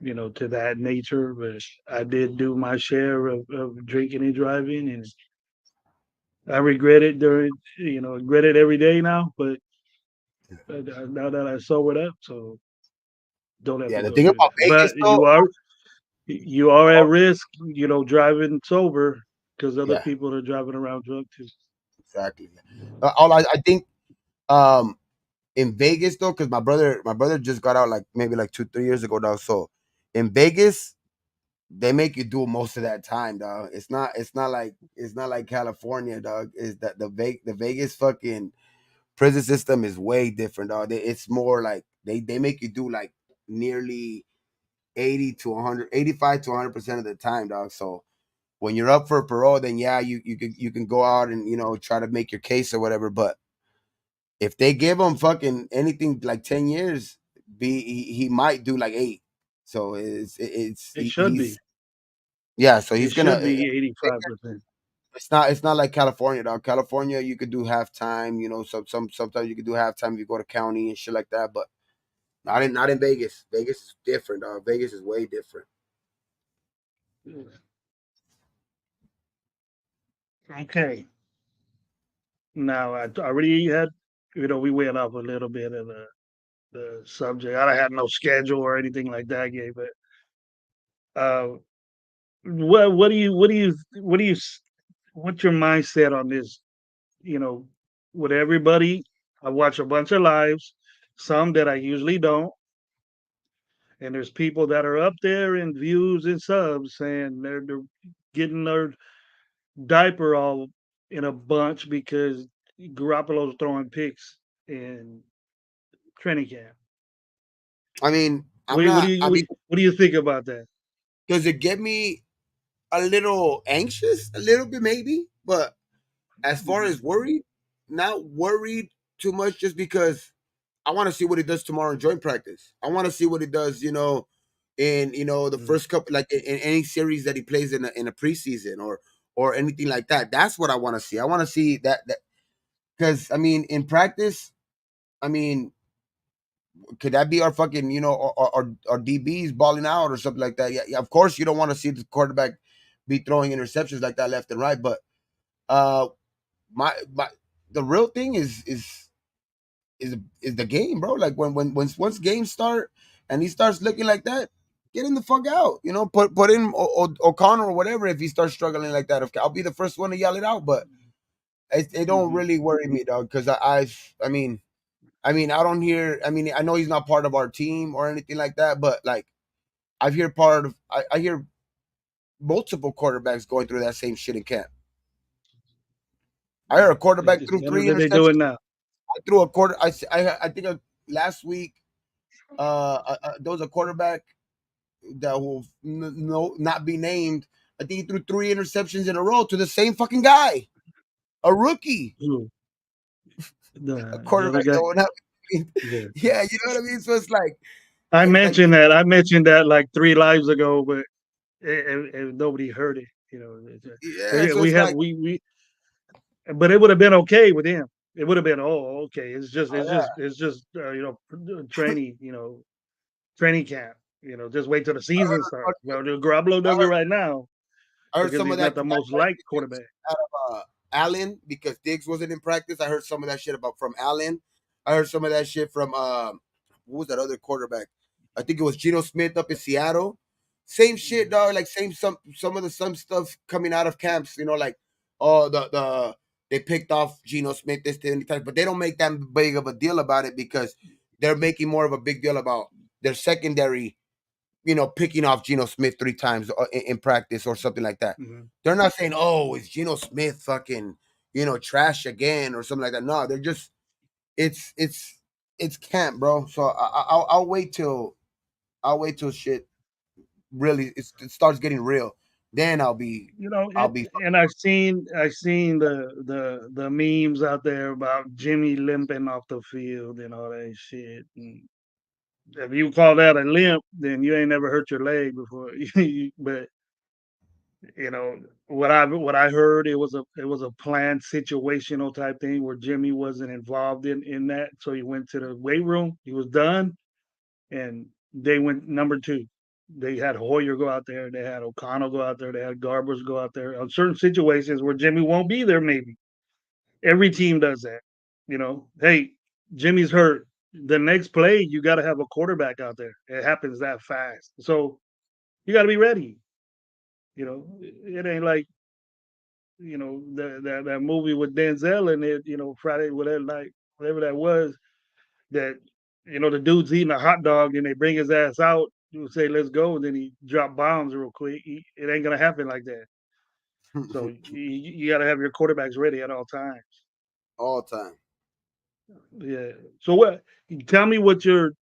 to that nature. But I did do my share of drinking and driving, and I regret it regret it every day now. But now that I sobered up, so don't have Yeah, to the go thing through about that. But Vegas, though. you are at risk, driving sober because other Yeah, people are driving around drunk too. exactly. All I think um in Vegas though, because my brother just got out like maybe like 2 3 years ago now. So in Vegas, they make you do most of that time, dog. It's not like California, dog. Is that the Vegas fucking prison system is way different, dog. It's more like they make you do like nearly 80 to 100, 85 to 100% of the time, dog. So when you're up for parole, then yeah, you can go out and try to make your case or whatever. But if they give him fucking anything like 10 years, he might do like 8. So It should he's be. yeah. So It he's gonna. should be 85%. It's not like California, dog. California, you could do halftime. Sometimes you could do halftime if you go to county and shit like that. But not in Vegas. Vegas is different, dog. Vegas is way different. Okay. Now I already had, we went off a little bit of the subject. I had no schedule or anything like that, Gabe. But uh, what's your mindset on this? You know, with everybody, I watch a bunch of lives, some that I usually don't, and there's people that are up there in views and subs saying they're getting their diaper all in a bunch because Garoppolo's throwing picks in training camp. I mean, What I'm do you what do not. you I what mean, do you, what do you think about that? does it get me a little anxious, a little bit maybe? But as far Mhm. as worried, not worried too much, just because I want to see what he does tomorrow in joint practice. I want to see what he does, in the Mhm. first couple, like in any series that he plays in a preseason or anything like that. That's what I want to see. I want to see that because I mean, in practice, I mean, could that be our fucking our DBs balling out or something like that? Yeah, yeah, of course you don't want to see the quarterback be throwing interceptions like that left and right, but uh, my the real thing is the game, bro. Like once games start and he starts looking like that, get him the fuck out. Put in O'Connor or whatever if he starts struggling like that. I'll be the first one to yell it out, but it don't Mhm. really worry me, dog. Because I mean, I don't hear. I mean, I know he's not part of our team or anything like that, but like I've heard part of. I hear multiple quarterbacks going through that same shit in camp. I heard a quarterback threw When three did they do it interceptions. now? I threw a quarter. I think last week, there was a quarterback that will no not be named. I think he threw three interceptions in a row to the same fucking guy, a rookie, Who? a The other quarterback that guy? will not. Be named. Yeah. Yeah, you know what I mean. So I it's like mentioned that. I mentioned that like three lives ago, but and nobody heard it. yeah. So We it's have like, but it would have been okay with him. It would have been, oh, okay. oh yeah, It's just training, training camp. Just wait till the I season heard, starts. Well, Garoppolo I does it heard, right now I heard because some he's of not that the most liked news quarterback. out of Allen because Diggs wasn't in practice. I heard some of that shit about from Allen. I heard some of that shit from what was that other quarterback? I think it was Geno Smith up in Seattle. Same shit, Yeah. dog. Like same some of the some stuff coming out of camps. Like oh they picked off Geno Smith this anytime, but they don't make that big of a deal about it because they're making more of a big deal about their secondary picking off Geno Smith three times in practice or something like that. Mhm. They're not saying, "Oh, is Geno Smith fucking trash again" or something like that. No, they're just it's it's it's camp, bro. So I'll wait till shit really it starts getting real. Then I'll be And I've seen the memes out there about Jimmy limping off the field and all that shit. And if you call that a limp, then you ain't never hurt your leg before. But you know what I heard, it was a planned situational type thing where Jimmy wasn't involved in that. So he went to the weight room. He was done, and they went number two. They had Hoyer go out there. They had O'Connell go out there. They had Garbers go out there on certain situations where Jimmy won't be there. Maybe every team does that. Hey, Jimmy's hurt. The next play, you got to have a quarterback out there. It happens that fast. So you got to be ready. It ain't like that movie with Denzel in it. Friday whatever night, whatever that was. That the dude's eating a hot dog and they bring his ass out. You say let's go, and then he drop bombs real quick. It ain't gonna happen like that. So you got to have your quarterbacks ready at all times. all time. Yeah. So what? Tell me what you've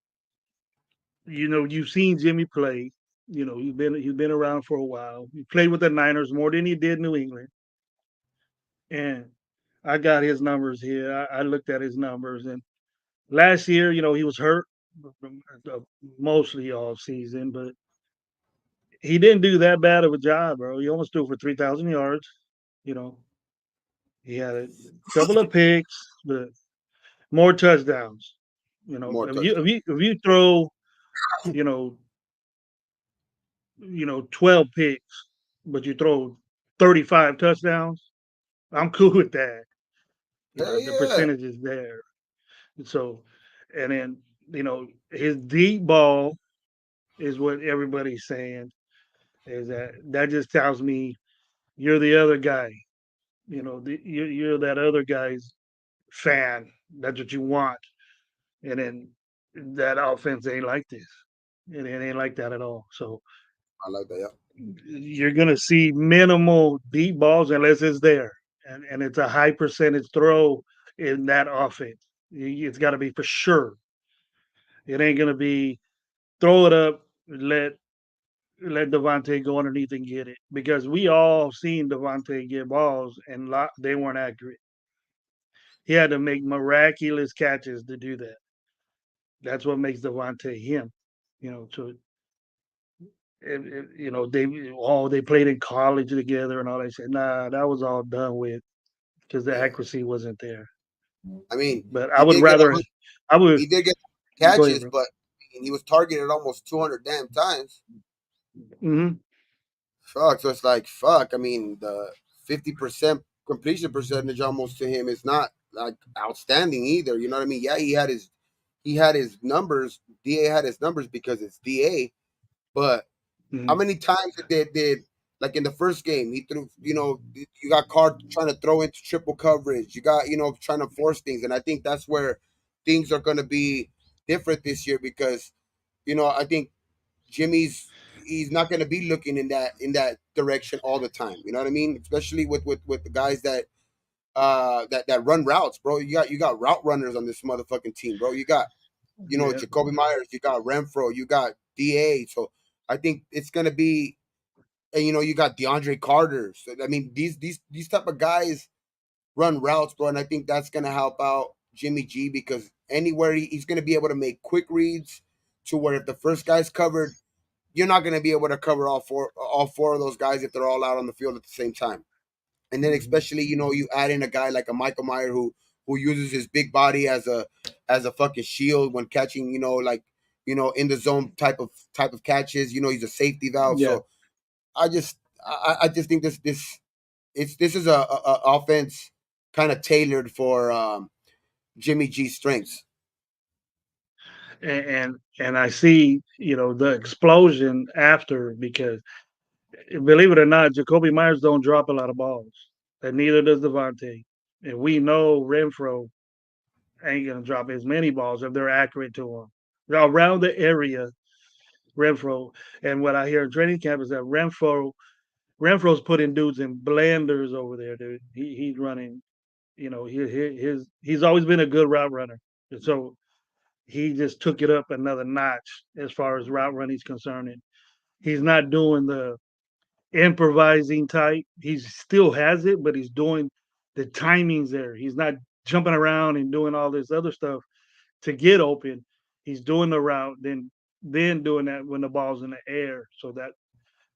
seen Jimmy play. He's been around for a while. He played with the Niners more than he did New England, and I got his numbers here. I looked at his numbers, and last year, he was hurt mostly all season, but he didn't do that bad of a job, bro. He almost threw for 3,000 yards. You know, he had a couple of picks, but more touchdowns. More touchdowns. If you throw, you know, 12 picks, but you throw 35 touchdowns, I'm cool with that. Hell The yeah. percentage is there. So, and then, his deep ball is what everybody's saying is that just tells me you're the other guy. You're that other guy's fan. That's what you want. And then that offense ain't like this. It ain't like that at all. So I like that. Yeah. you're gonna see minimal deep balls unless it's there, and it's a high percentage throw in that offense. It's got to be for sure. It ain't gonna be throw it up, let Devontae go underneath and get it because we all seen Devontae get balls and they weren't accurate. He had to make miraculous catches to do that. That's what makes Devontae him. So they played in college together and all that shit. Nah, that was all done with because the Yeah. accuracy wasn't there. I mean, But he did get I would he did get go ahead, catches, bro. but he was targeted almost 200 damn times. Hmm. Fuck. So it's like fuck. I mean, the 50% completion percentage almost to him is not like outstanding either. You know what I mean? Yeah, he had his numbers. Da had his numbers because it's Da. But how Hmm. many times did like in the first game he threw? You got Carr trying to throw into triple coverage. You got trying to force things, and I think that's where things are going to be different this year because I think Jimmy's he's not going to be looking in that direction all the time. You know what I mean? Especially with the guys that run routes, bro. You got route runners on this motherfucking team, bro. You got Yeah, Jacoby Myers, you got Renfro, you got Da. So I think it's gonna be, and you got DeAndre Carter. So I mean, these type of guys run routes, bro, and I think that's gonna help out Jimmy G because anywhere he's gonna be able to make quick reads to where if the first guy's covered, you're not gonna be able to cover all four of those guys if they're all out on the field at the same time. And then mhm. especially you add in a guy like a Michael Meyer who uses his big body as a fucking shield when catching, like in the zone type of catches. He's a safety valve. Yeah. So I just think this is a offense kind of tailored for Jimmy G's strengths. And I see, the explosion after because believe it or not, Jacoby Myers don't drop a lot of balls, and neither does Devontae. And we know Renfro ain't gonna drop as many balls if they're accurate to him. Around the area, Renfro, and what I hear in training camp is that Renfro's putting dudes in blenders over there, dude. He's running, he's always been a good route runner. And so he just took it up another notch as far as route running is concerned. And he's not doing the improvising type. He still has it, but he's doing the timings there. He's not jumping around and doing all this other stuff to get open. He's doing the route, then doing that when the ball's in the air. So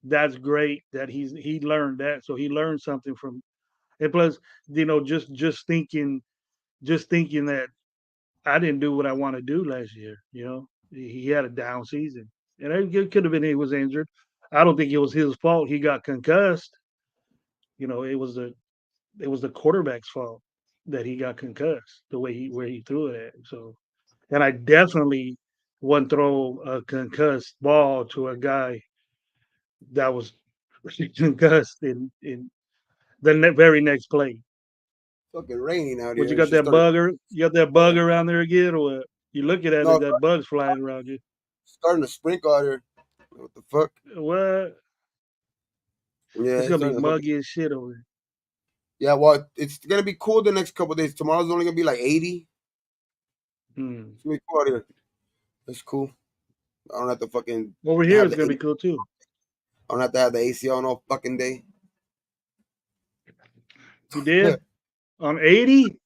that's great that he learned that. So he learned something from and plus, just thinking that I didn't do what I want to do last year. He had a down season, and it could have been he was injured. I don't think it was his fault. He got concussed. It was the quarterback's fault that he got concussed the way he where he threw it at. So, and I definitely wouldn't throw a concussed ball to a guy that was concussed in the very next play. Fucking raining out What you here. It got should that start. bugger? You got that bug around there again, or what? You looking at it, No, that bug's flying around you. starting to sprinkle out here. What the fuck? What? Yeah, It's it's gonna be starting to fucking. muggy as shit over here. Yeah, well, it's gonna be cool the next couple of days. Tomorrow's only gonna be like 80. Hmm. It's gonna be cool out here. That's cool. I don't have to fucking Over here have it's the gonna AC. be cool too. I don't have to have the AC on all fucking day. You did on 80?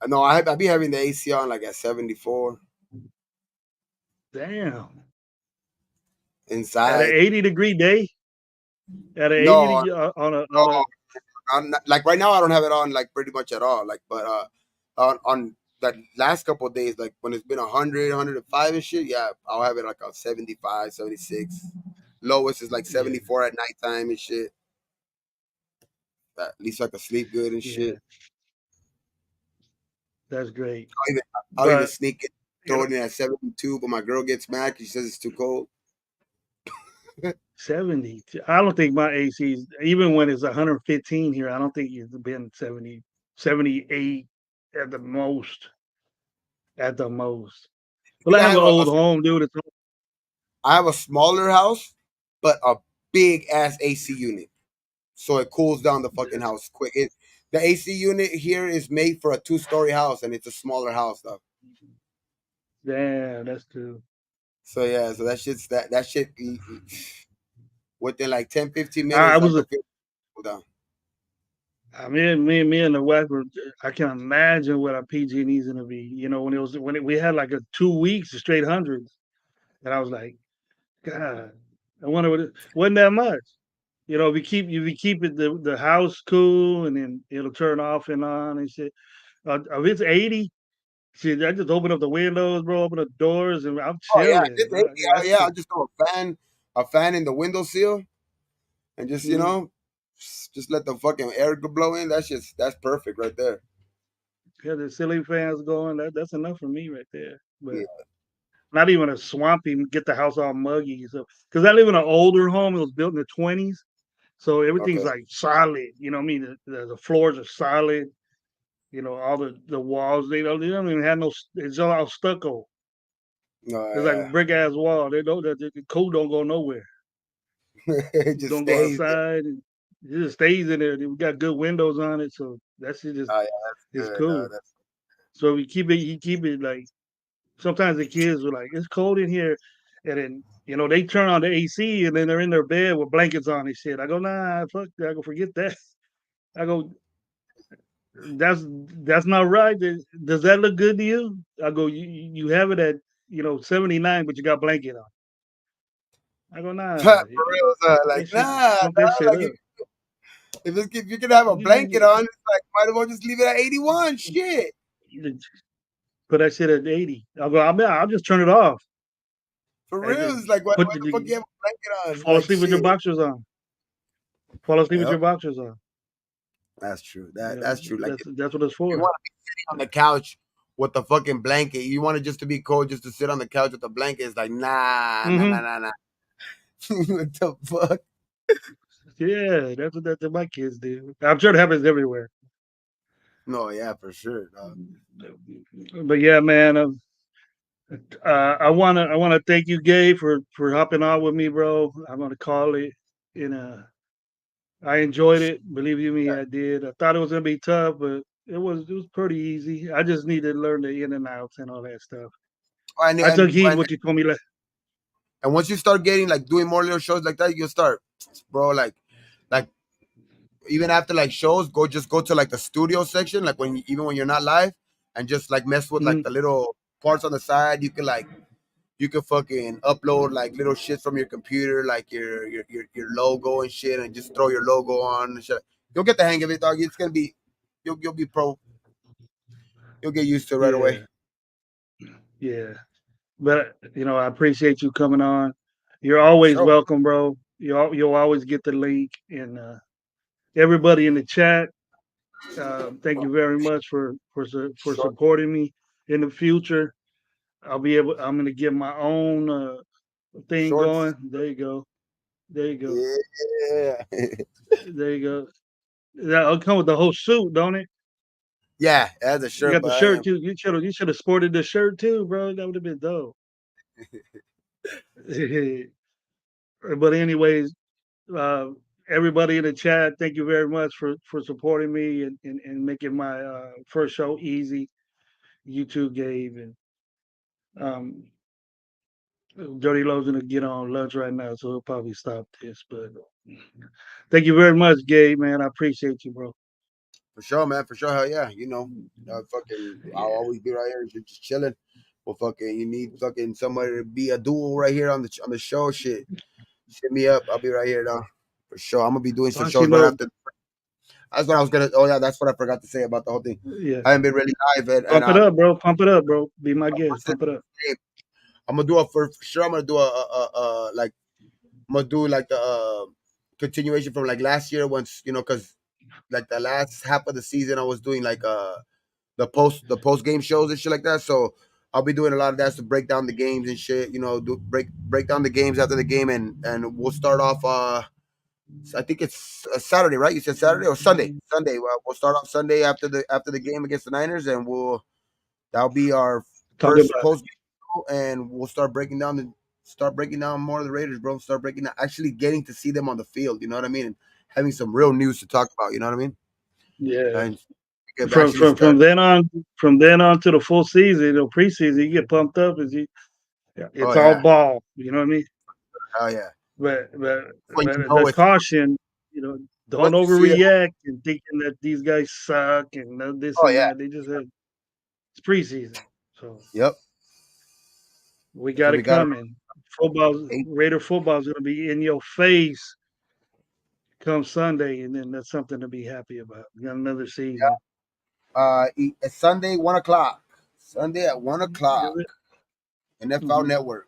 No, I be having the AC on like at 74 Damn. At an inside. 80-degree day? At an No, 80 on a no, like right now I don't have it on like pretty much at all. Like, but on that last couple of days, like when it's been 100, 105 and shit, yeah, I'll have it like on 75, 76. Lowest is like yeah, 74 at nighttime and shit. At least I can sleep good and yeah, shit. that's great. I'll even, I'll even But sneak it, you throw know, it in at 72, but my girl gets mad 'cause she says it's too cold. 70. I don't think my AC's even when it's 115 here, I don't think it's been 70, 78 at the most. At the most. Well, I I have an have old home, dude. I have a smaller house, but a big ass AC unit, so it cools down the fucking house quick. The AC unit here is made for a 2-story house, and it's a smaller house though. Damn, that's true. So yeah, so that shit within like 10, 15 I minutes, I was could feel it cool down. me and the wife were. I can imagine what our PG&E's gonna be. We had like a 2 weeks of straight hundreds, and I was like, God, I wonder what it wasn't that much. If you keep the house cool, and then it'll turn off and on and shit. If it's 80, shit, I just open up the windows, bro, open up the doors, and I'm Oh yeah, chilling. this 80, oh That's yeah, cool. I just throw a fan in the windowsill, and just Mhm. just let the fucking air blow in. That's perfect right there. Yeah, the ceiling fans going. That's enough for me right there. But Yeah. not even a swampy, get the house all muggy. So, because I live in an older home, it was built in the 20s. So everything's Okay. like solid. You know what I mean? The floors are solid. All the walls, they don't even have no, it's all stucco. No, It's like a brick ass wall. They don't, the code don't go nowhere. It just Don't go stays there. outside. And it just stays in there. We got good windows on it, so that shit just Oh yeah, that's is good. cool. That's So we keep it. You keep it like sometimes the kids were like, "It's cold in here," and then they turn on the AC and then they're in their bed with blankets on and shit. I go, nah, fuck that. I go, forget that. I go, that's not right. Does that look good to you? I go, you have it at 79, but you got blanket on. I go, for nah, real. Like that shit, nah, pump that nah, shit like up. if you can have a You, you, blanket on, it's like might as well just leave it at 81. Shit. put that shit at 80. I'll go, I'll just turn it off. For I real. just It's like put why the fuck you have a blanket on? fall Like asleep with your shit. boxers on. Fall asleep with Yep. your boxers on. That's true. You know, That's true. Like that's what it's you for. want to be sitting on the couch with the fucking blanket. You want it just to be cold, just to sit on the couch with the blanket. It's like nah, nah, nah, Hmm. nah, nah. What the fuck? Yeah, that's what my kids do. I'm sure it happens everywhere. No, yeah, for sure. But yeah, man, I wanna thank you, Gabe, for hopping on with me, bro. I'm gonna call it. In I enjoyed it. Believe you me, I did. I thought it was gonna be tough, but it was pretty easy. I just need to learn the in and outs and all that stuff. And I took and heed and, what you told me. and once you start getting like doing more little shows like that, you'll start, bro. Like even after like shows, go to like the studio section, like even when you're not live, and just like mess with like Mhm. the little parts on the side. You can fucking upload like little shit from your computer, like your logo and shit, and just throw your logo on and shit. You'll get the hang of it, dog. It's gonna be you'll be pro. You'll get used to it right away. Yeah, yeah. But I appreciate you coming on. You're For always sure. welcome, bro. You'll always get the link, and everybody in the chat. Thank you very much for Sure. supporting me. In the future, I'm gonna get my own thing Shorts. going. There you go. There you go. Yeah. There you go. That'll come with the whole suit, don't it? Yeah, as a You shirt, got the but I shirt am too. You should have sported the shirt too, bro. That would have been dope. But anyways, uh, everybody in the chat, thank you very much for supporting me and making my first show easy. You too, Gabe, and um, Dirty Love's gonna get on lunch right now, so he'll probably stop this. But thank you very much, Gabe, man. I appreciate you, bro. for sure, man. For sure, hell yeah. Fucking, I'll Yeah. always be right here, just chilling. Well, fucking, you need fucking somebody to be a duo right here on the show. Shit, hit me up. I'll be right here, though. For sure, I'm gonna be doing some Plus, you shows right know, after. That's what I was gonna. Oh yeah, that's what I forgot to say about the whole thing. yeah. I haven't been really live, and Pump it up, bro. Pump it up, bro. Be my guest. once it- Pump it up. I'm gonna do a for sure. I'm gonna do a like I'm gonna do like the continuation from like last year once because like the last half of the season I was doing like the post game shows and shit like that. So I'll be doing a lot of that to break down the games and shit. Do break down the games after the game and we'll start off. I think it's Saturday, right? You said Saturday or Sunday? Sunday. Well, we'll start off Sunday after the game against the Niners, and that'll be our Talk first about post game show, and we'll start breaking down more of the Raiders, bro. Start breaking down, actually getting to see them on the field. You know what I mean? And having some real news to talk about. You know what I mean? it. Yeah. And we could From actually from start. from then on to the full season or preseason, you get pumped up as you. Yeah, Oh it's all yeah, ball. You know what I mean? oh yeah. When you But know the it's caution, don't once you see it. overreact and thinking that these guys suck and this Oh and yeah. that. They just had it's preseason, so Yep. we That's got what we it got. coming. Raider football is going to be in your face come Sunday, and then that's something to be happy about. We got another season. It's Sunday 1 o'clock. Sunday at 1 o'clock. NFL Mm-hmm. Network.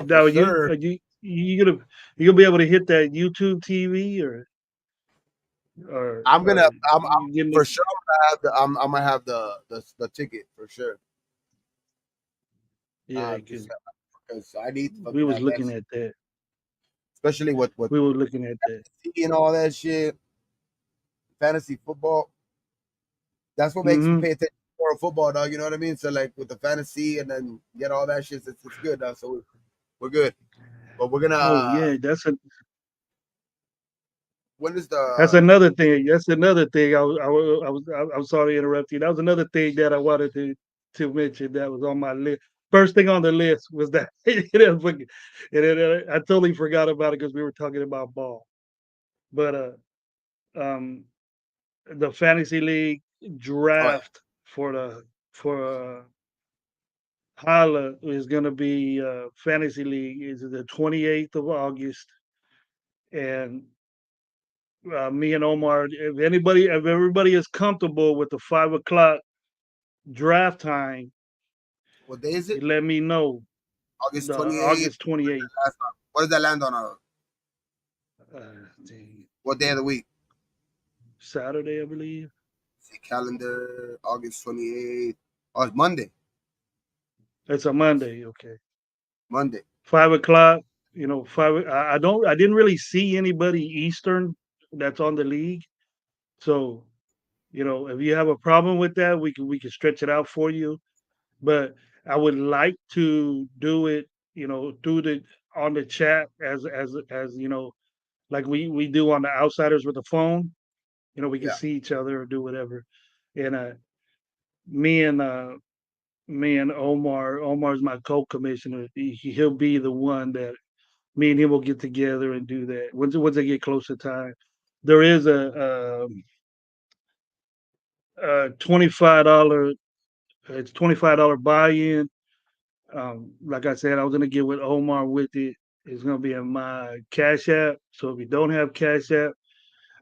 Now, Yes, sir. you gonna be able to hit that YouTube TV I'm gonna. I'm you getting for it? sure. I'm gonna have the ticket for sure. Yeah, Just because because I need to we fucking was have that, looking at that. especially with We were looking at that. and all that shit. Fantasy football. That's what makes me Mm-hmm. pay attention for football, dog. You know what I mean? So like with the fantasy and then get all that shit, it's good, dog. So We're good. But we're gonna. Oh yeah, When is that's the? another thing. That's another thing. I'm sorry to interrupt you. That was another thing that I wanted to mention that was on my list. First thing on the list was that I totally forgot about it because we were talking about ball. But um, the fantasy league Oh yeah. draft for Hala is going to be fantasy league is the 28th of August, and me and Omar, if everybody is comfortable with the 5 o'clock draft time, What day is it? you let me know. August The 28th. August 28th. What does that land on? Dang, What day of the week? Saturday, I believe. See calendar. August 28th. Oh, it's Monday. It's a Monday. Okay, Monday. 5 o'clock. You know, five. I don't. I didn't really see anybody Eastern that's on the league. So if you have a problem with that, we can stretch it out for you. But I would like to do it, through the on the chat as like we do on the outsiders with the phone. We can Yeah. see each other or do whatever. And me and uh me and Omar's my co-commissioner. He'll be the one that me and him will get together and do that once they get close to time. There is a $25. It's $25 buy-in. Like I said, I was gonna get with Omar with it. It's gonna be in my Cash App. So if you don't have Cash App,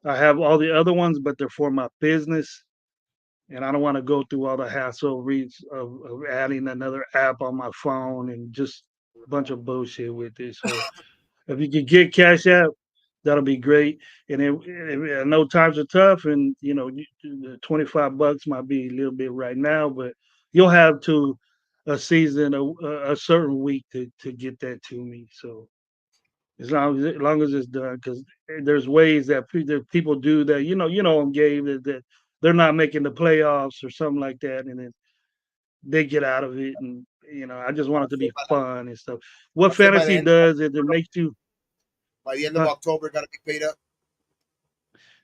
I have all the other ones, but they're for my business, and I don't want to go through all the hassle of adding another app on my phone and just a bunch of bullshit with it. So if you could get Cash App, that'll be great. And I know times are tough, and the $25 might be a little bit right now, but you'll have to a season a certain week to get that to me. So as long as it's done, because there's ways that people do that. Gabe, that they're not making the playoffs or something like that, and then they get out of it, and I just want I'll it to say be by the, fun and stuff. What I'll say by the fantasy end of does is it October. makes you. By the end of Huh? October, gotta be paid up.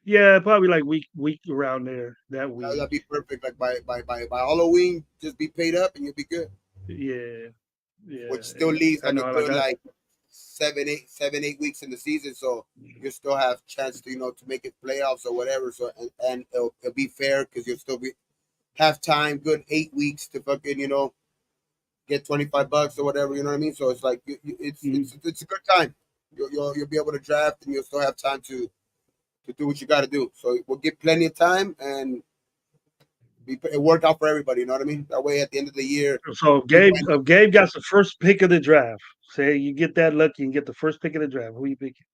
Yeah, probably like week around there that That'll week. be perfect. Like by Halloween, just be paid up and you'll be good. Yeah, yeah, Which still leaves I like a know. Like good like 7, 8 weeks in the season, so you still have chance to to make it playoffs or whatever. So and it'll be fair because you'll still be have time, good 8 weeks to fucking get $25 or whatever. You know what I mean? So it's like it's a good time. You'll be able to draft and you'll still have time to do what you got to do. So we'll get plenty of time and it worked out for everybody. You know what I mean? That way, at the end of the year, so people. Gabe got the first pick of the draft. Say you get that lucky and get the first pick of the draft. Who you picking?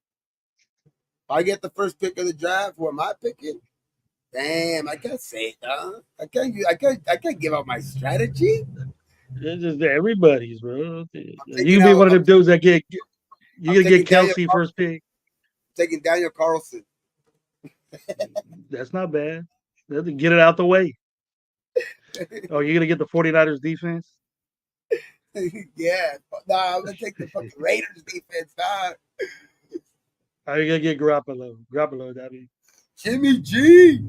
I get the first pick of the draft. Who am I picking? Damn, I can't say it, huh? I can't give out my strategy. It's just everybody's, bro. I'm You taking can be out. one of them dudes that get. I'm You're gonna get taking Daniel. Kelsey first pick. Taking Daniel Carlson. That's not bad. Get it out the way. Oh, you're gonna get the 49ers defense. Yeah, nah, I'm gonna take the fucking Raiders defense. Nah, Are you gonna get Garoppolo? Garoppolo, I mean, Jimmy G.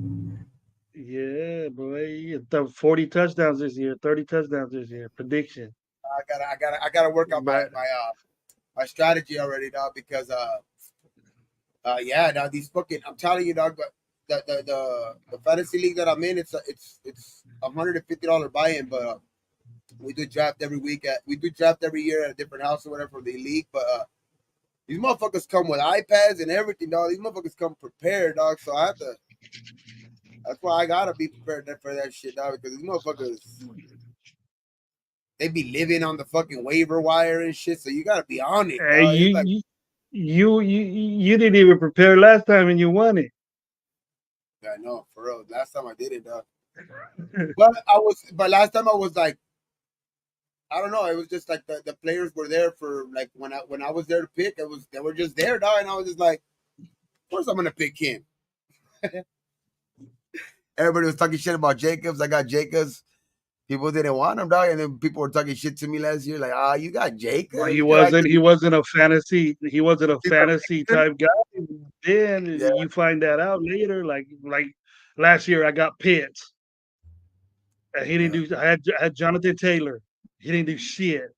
yeah, boy, you get 40 touchdowns this year, 30 touchdowns this year. Prediction, I gotta work out my but my strategy already, dog. Because yeah, dog. These fucking. I'm telling you, dog. But the fantasy league that I'm in, it's $150 buy-in, but we do draft every week. We do draft every year at a different house or whatever for the league. But these motherfuckers come with iPads and everything, dog. These motherfuckers come prepared, dog. So I have to. That's why I gotta be prepared for that shit, dog. Because these motherfuckers, they be living on the fucking waiver wire and shit. So you gotta be on it, hey, dog. It's like, you didn't even prepare last time and you won it. yeah, I know, for real. Last time I did it, dog. But last time I was like, I don't know. It was just like the players were there for like when I was there to pick. They were just there, dog, and I was just like, of course I'm gonna pick him. Everybody was talking shit about Jacobs. I got Jacobs. People didn't want him, dog, and then people were talking shit to me last year, like, "Ah, you got Well, Jacobs, he you like wasn't. He wasn't a fantasy. He wasn't a he's a fantasy fixer." type guy. Then Yeah, you find that out later. Like last year, I got Pitts, and he didn't yeah. do. I had Jonathan Taylor. He didn't do shit.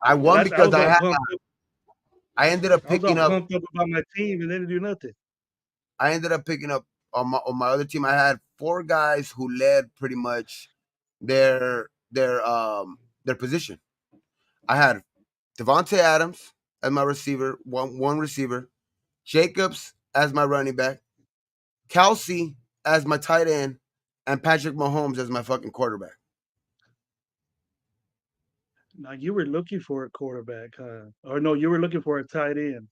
I won I because was all pumped up. I ended up I was all picking up pumped up about my team, and they didn't do nothing. I ended up picking up on my other team. I had four guys who led pretty much their position. I had Devontae Adams as my receiver, one receiver, Jacobs as my running back, Kelsey as my tight end, and Patrick Mahomes as my fucking quarterback. Now you were looking for a quarterback, huh? Or no, you were looking for a tight end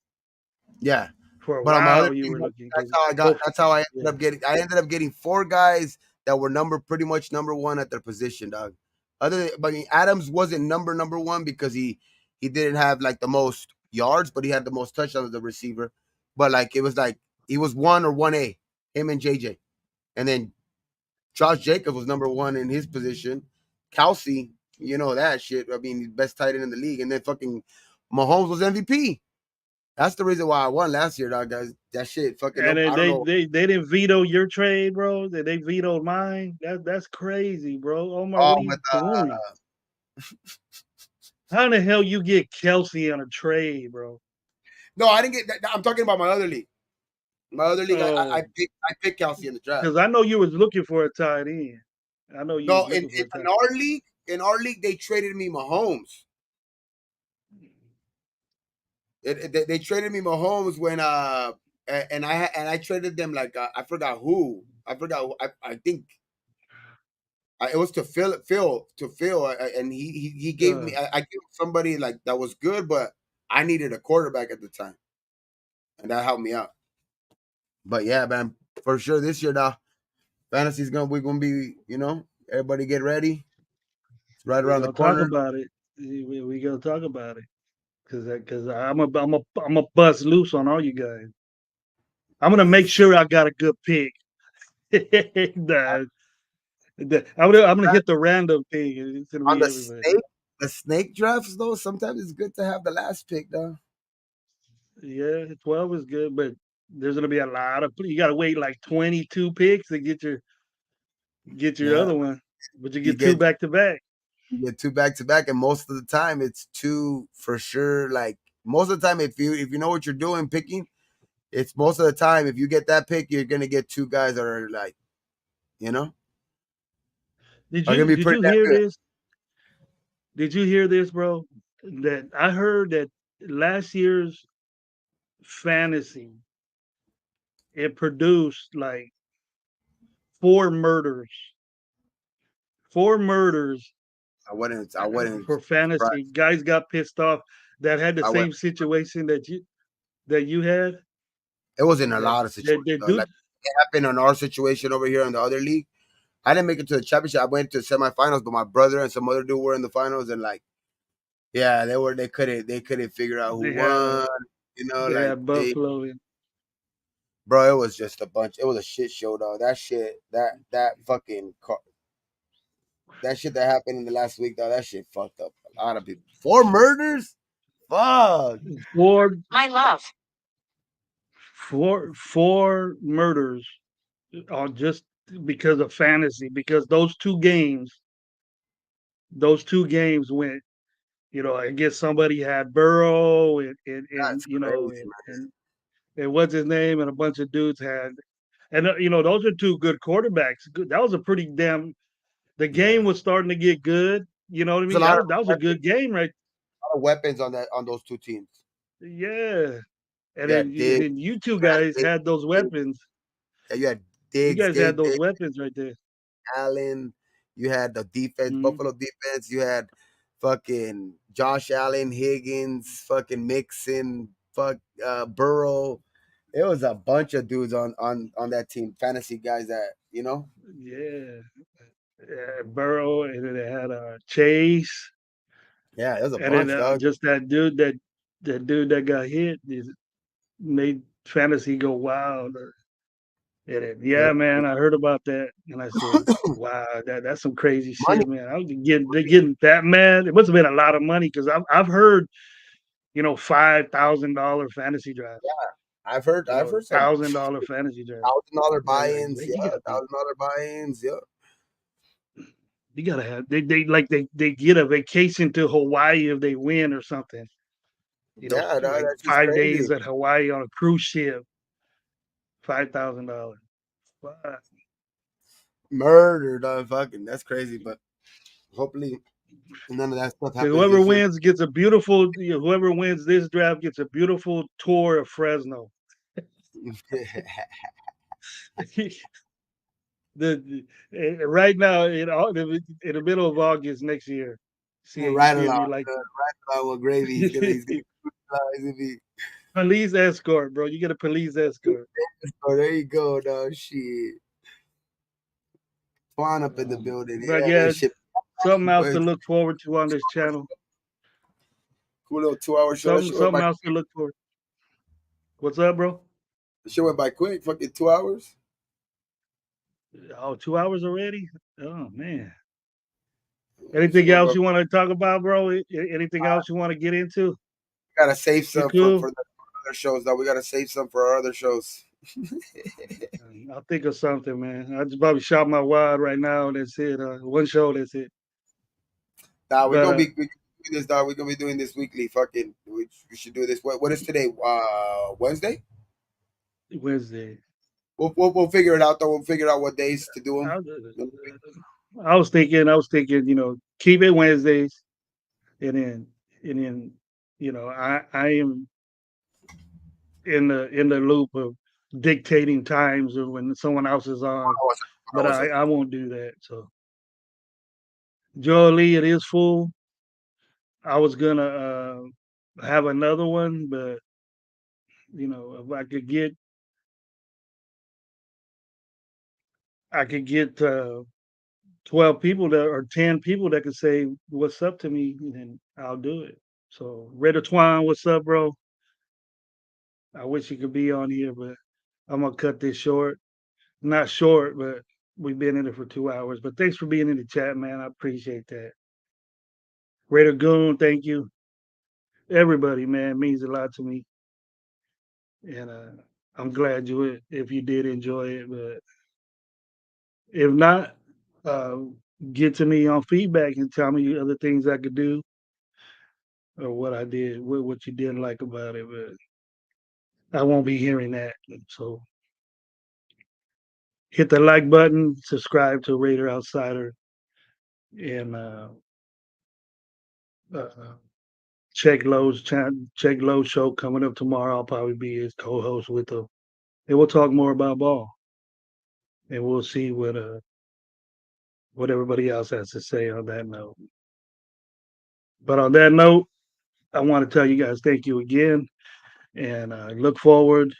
Yeah. for a But on my other while. You team, were looking that's because how I got. both. That's how I ended Yeah. up getting. I ended up getting four guys that were pretty much number one at their position, dog. But I mean, Adams wasn't number one because he didn't have like the most yards, but he had the most touchdowns as a receiver. But like it was like he was 1 or 1A, him and JJ, and then Josh Jacobs was number one in his position. Kelsey, you know that shit. I mean, best tight end in the league, and then fucking Mahomes was MVP. That's the reason why I won last year, dog. Guys, that shit, fucking And no, then I don't know. they didn't veto your trade, bro. They vetoed mine. That's crazy, bro. Omar, Oh, what are you with doing? How in the hell you get Kelsey on a trade, bro? no, I didn't get that. I'm talking about my other league. My other league, Oh, I picked Kelsey in the draft. because I know you was looking for a tight end. I know you was No, looking for a tight. in our league, they traded me Mahomes. They traded me Mahomes when and I traded them like I forgot who. I forgot. I think it was to Phil, and he gave me. I gave somebody like that was good, but I needed a quarterback at the time, and that helped me out. But yeah, man, for sure this year now, fantasy's we're gonna be, everybody get ready. It's right We around the gonna talk corner. about it. We gonna talk about it because I'm a bust loose on all you guys. I'm gonna make sure I got a good pick. Nah, I'm gonna hit the random thing. And it's gonna On be everybody. the snake drafts though, sometimes it's good to have the last pick though. Yeah, 12 is good, but there's gonna be a lot of you gotta wait like 22 picks to get your Yeah, other one. But you you get two get back to back. you get two back to back, and most of the time it's two for sure. Like most of the time, if you know what you're doing picking, it's most of the time if you get that pick, you're gonna get two guys that are like, you know, are gonna be Did pretty you damn hear good. this? Did you hear this, bro? That I heard that last year's fantasy it produced like four murders. Four murders I wouldn't for fantasy. surprise. Guys got pissed off that had the I went. same situation that you had. It was in a That lot of situations. that Though. dude. Like it happened on our situation over here in the other league. I didn't make it to the championship. I went to the semifinals, but my brother and some other dude were in the finals, and like, yeah, they couldn't figure out who They had won. they Like had they, Buffalo in. bro, it was just a bunch. It was a shit show, though. That shit, that shit that happened in the last week, though. That shit fucked up a lot of people. Four murders, fuck. Four four murders on just because of fantasy. Because those two games went. I guess somebody had Burrow and That's crazy, and what's his name and a bunch of dudes had. And those are two good quarterbacks. That was a pretty damn. The man. Yeah, game was starting to get good. You know what I there's a mean? That was a good game, right? lot of weapons on those two teams. Yeah. And You then had Diggs, you two you had guys had those Diggs, weapons. you had You Diggs, guys had Diggs, those weapons right there. Allen. You had the defense, Mhm. Buffalo defense. You had fucking Josh Allen, Higgins, fucking Mixon, Burrow. It was a bunch of dudes on that team, fantasy guys that Yeah. Burrow, and then they had Chase, Yeah, it was a and then bunch, dog. just that dude that got hit made fantasy go wild. Yeah, man, I heard about that, and I said, "Wow, that's some crazy Money, shit, man." I was getting that mad. It must have been a lot of money because I've heard, $5,000 fantasy drafts, I've heard some $1,000 fantasy drafts. $1,000 Like, buy-ins. you Yeah, gotta be, $1,000 buy-ins. Yeah, you gotta have they get a vacation to Hawaii if they win or something. yeah, Like that's just 5 days crazy. at Hawaii on a cruise ship, $5,000. Murdered, fucking. That's crazy. But hopefully, none of that stuff happens Whoever this year. wins gets a beautiful. Whoever wins this draft gets a beautiful tour of Fresno. Right now in the middle of August next year, Right seeing along, me like right along with gravy. He's gonna be. police escort, bro. You get a police escort. Oh, there you go, dog. Shit, Spawn up in the building. But Yeah, yeah, that shit. something else to But look forward to on this channel. cool little 2 hour show. That shit went Something by. else to look for. What's up, bro? The shit went by quick. Fucking 2 hours. Oh, 2 hours already? Oh man. That shit Anything went else by. you want to talk about, bro? Anything else you want to get into? Gotta save You some cool? for the other shows. Though we gotta save some for our other shows. I'll think of something, man. I just probably shot my wad right now. That's it. One show. That's it. Nah, we're But gonna be doing this, dog. We're gonna be doing this weekly. Fucking, we should do this. What is today? Wednesday. Wednesday. We'll figure it out though. We'll figure out what days to do I, them. I was thinking, keep it Wednesdays, and then, I am in the loop of dictating times or when someone else is on, but What's up? I won't do that. So, Jolie, it is full. I was gonna have another one, but if I could get 12 people that or 10 people that could say what's up to me, then I'll do it. So, Red Twine, what's up, bro? I wish you could be on here, but I'm gonna cut this short. Not short, but we've been in it for 2 hours. But thanks for being in the chat, man. I appreciate that. Raider Goon, thank you. Everybody, man, means a lot to me. And I'm glad if you did enjoy it. But if not, uh, get to me on feedback and tell me other things I could do or what I did, what you didn't like about it. But I won't be hearing that. So hit the like button, subscribe to Raider Outsider, and uh, Check Lowe's show coming up tomorrow. I'll probably be his co-host with him, and we'll talk more about ball, and we'll see what everybody else has to say on that note. But on that note, I want to tell you guys thank you again, and look forward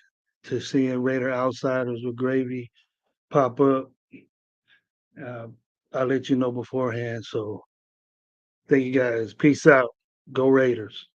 to seeing Raider Outsiders with Gravy pop up. Uh, I'll let you know beforehand. So thank you guys. Peace out. Go Raiders.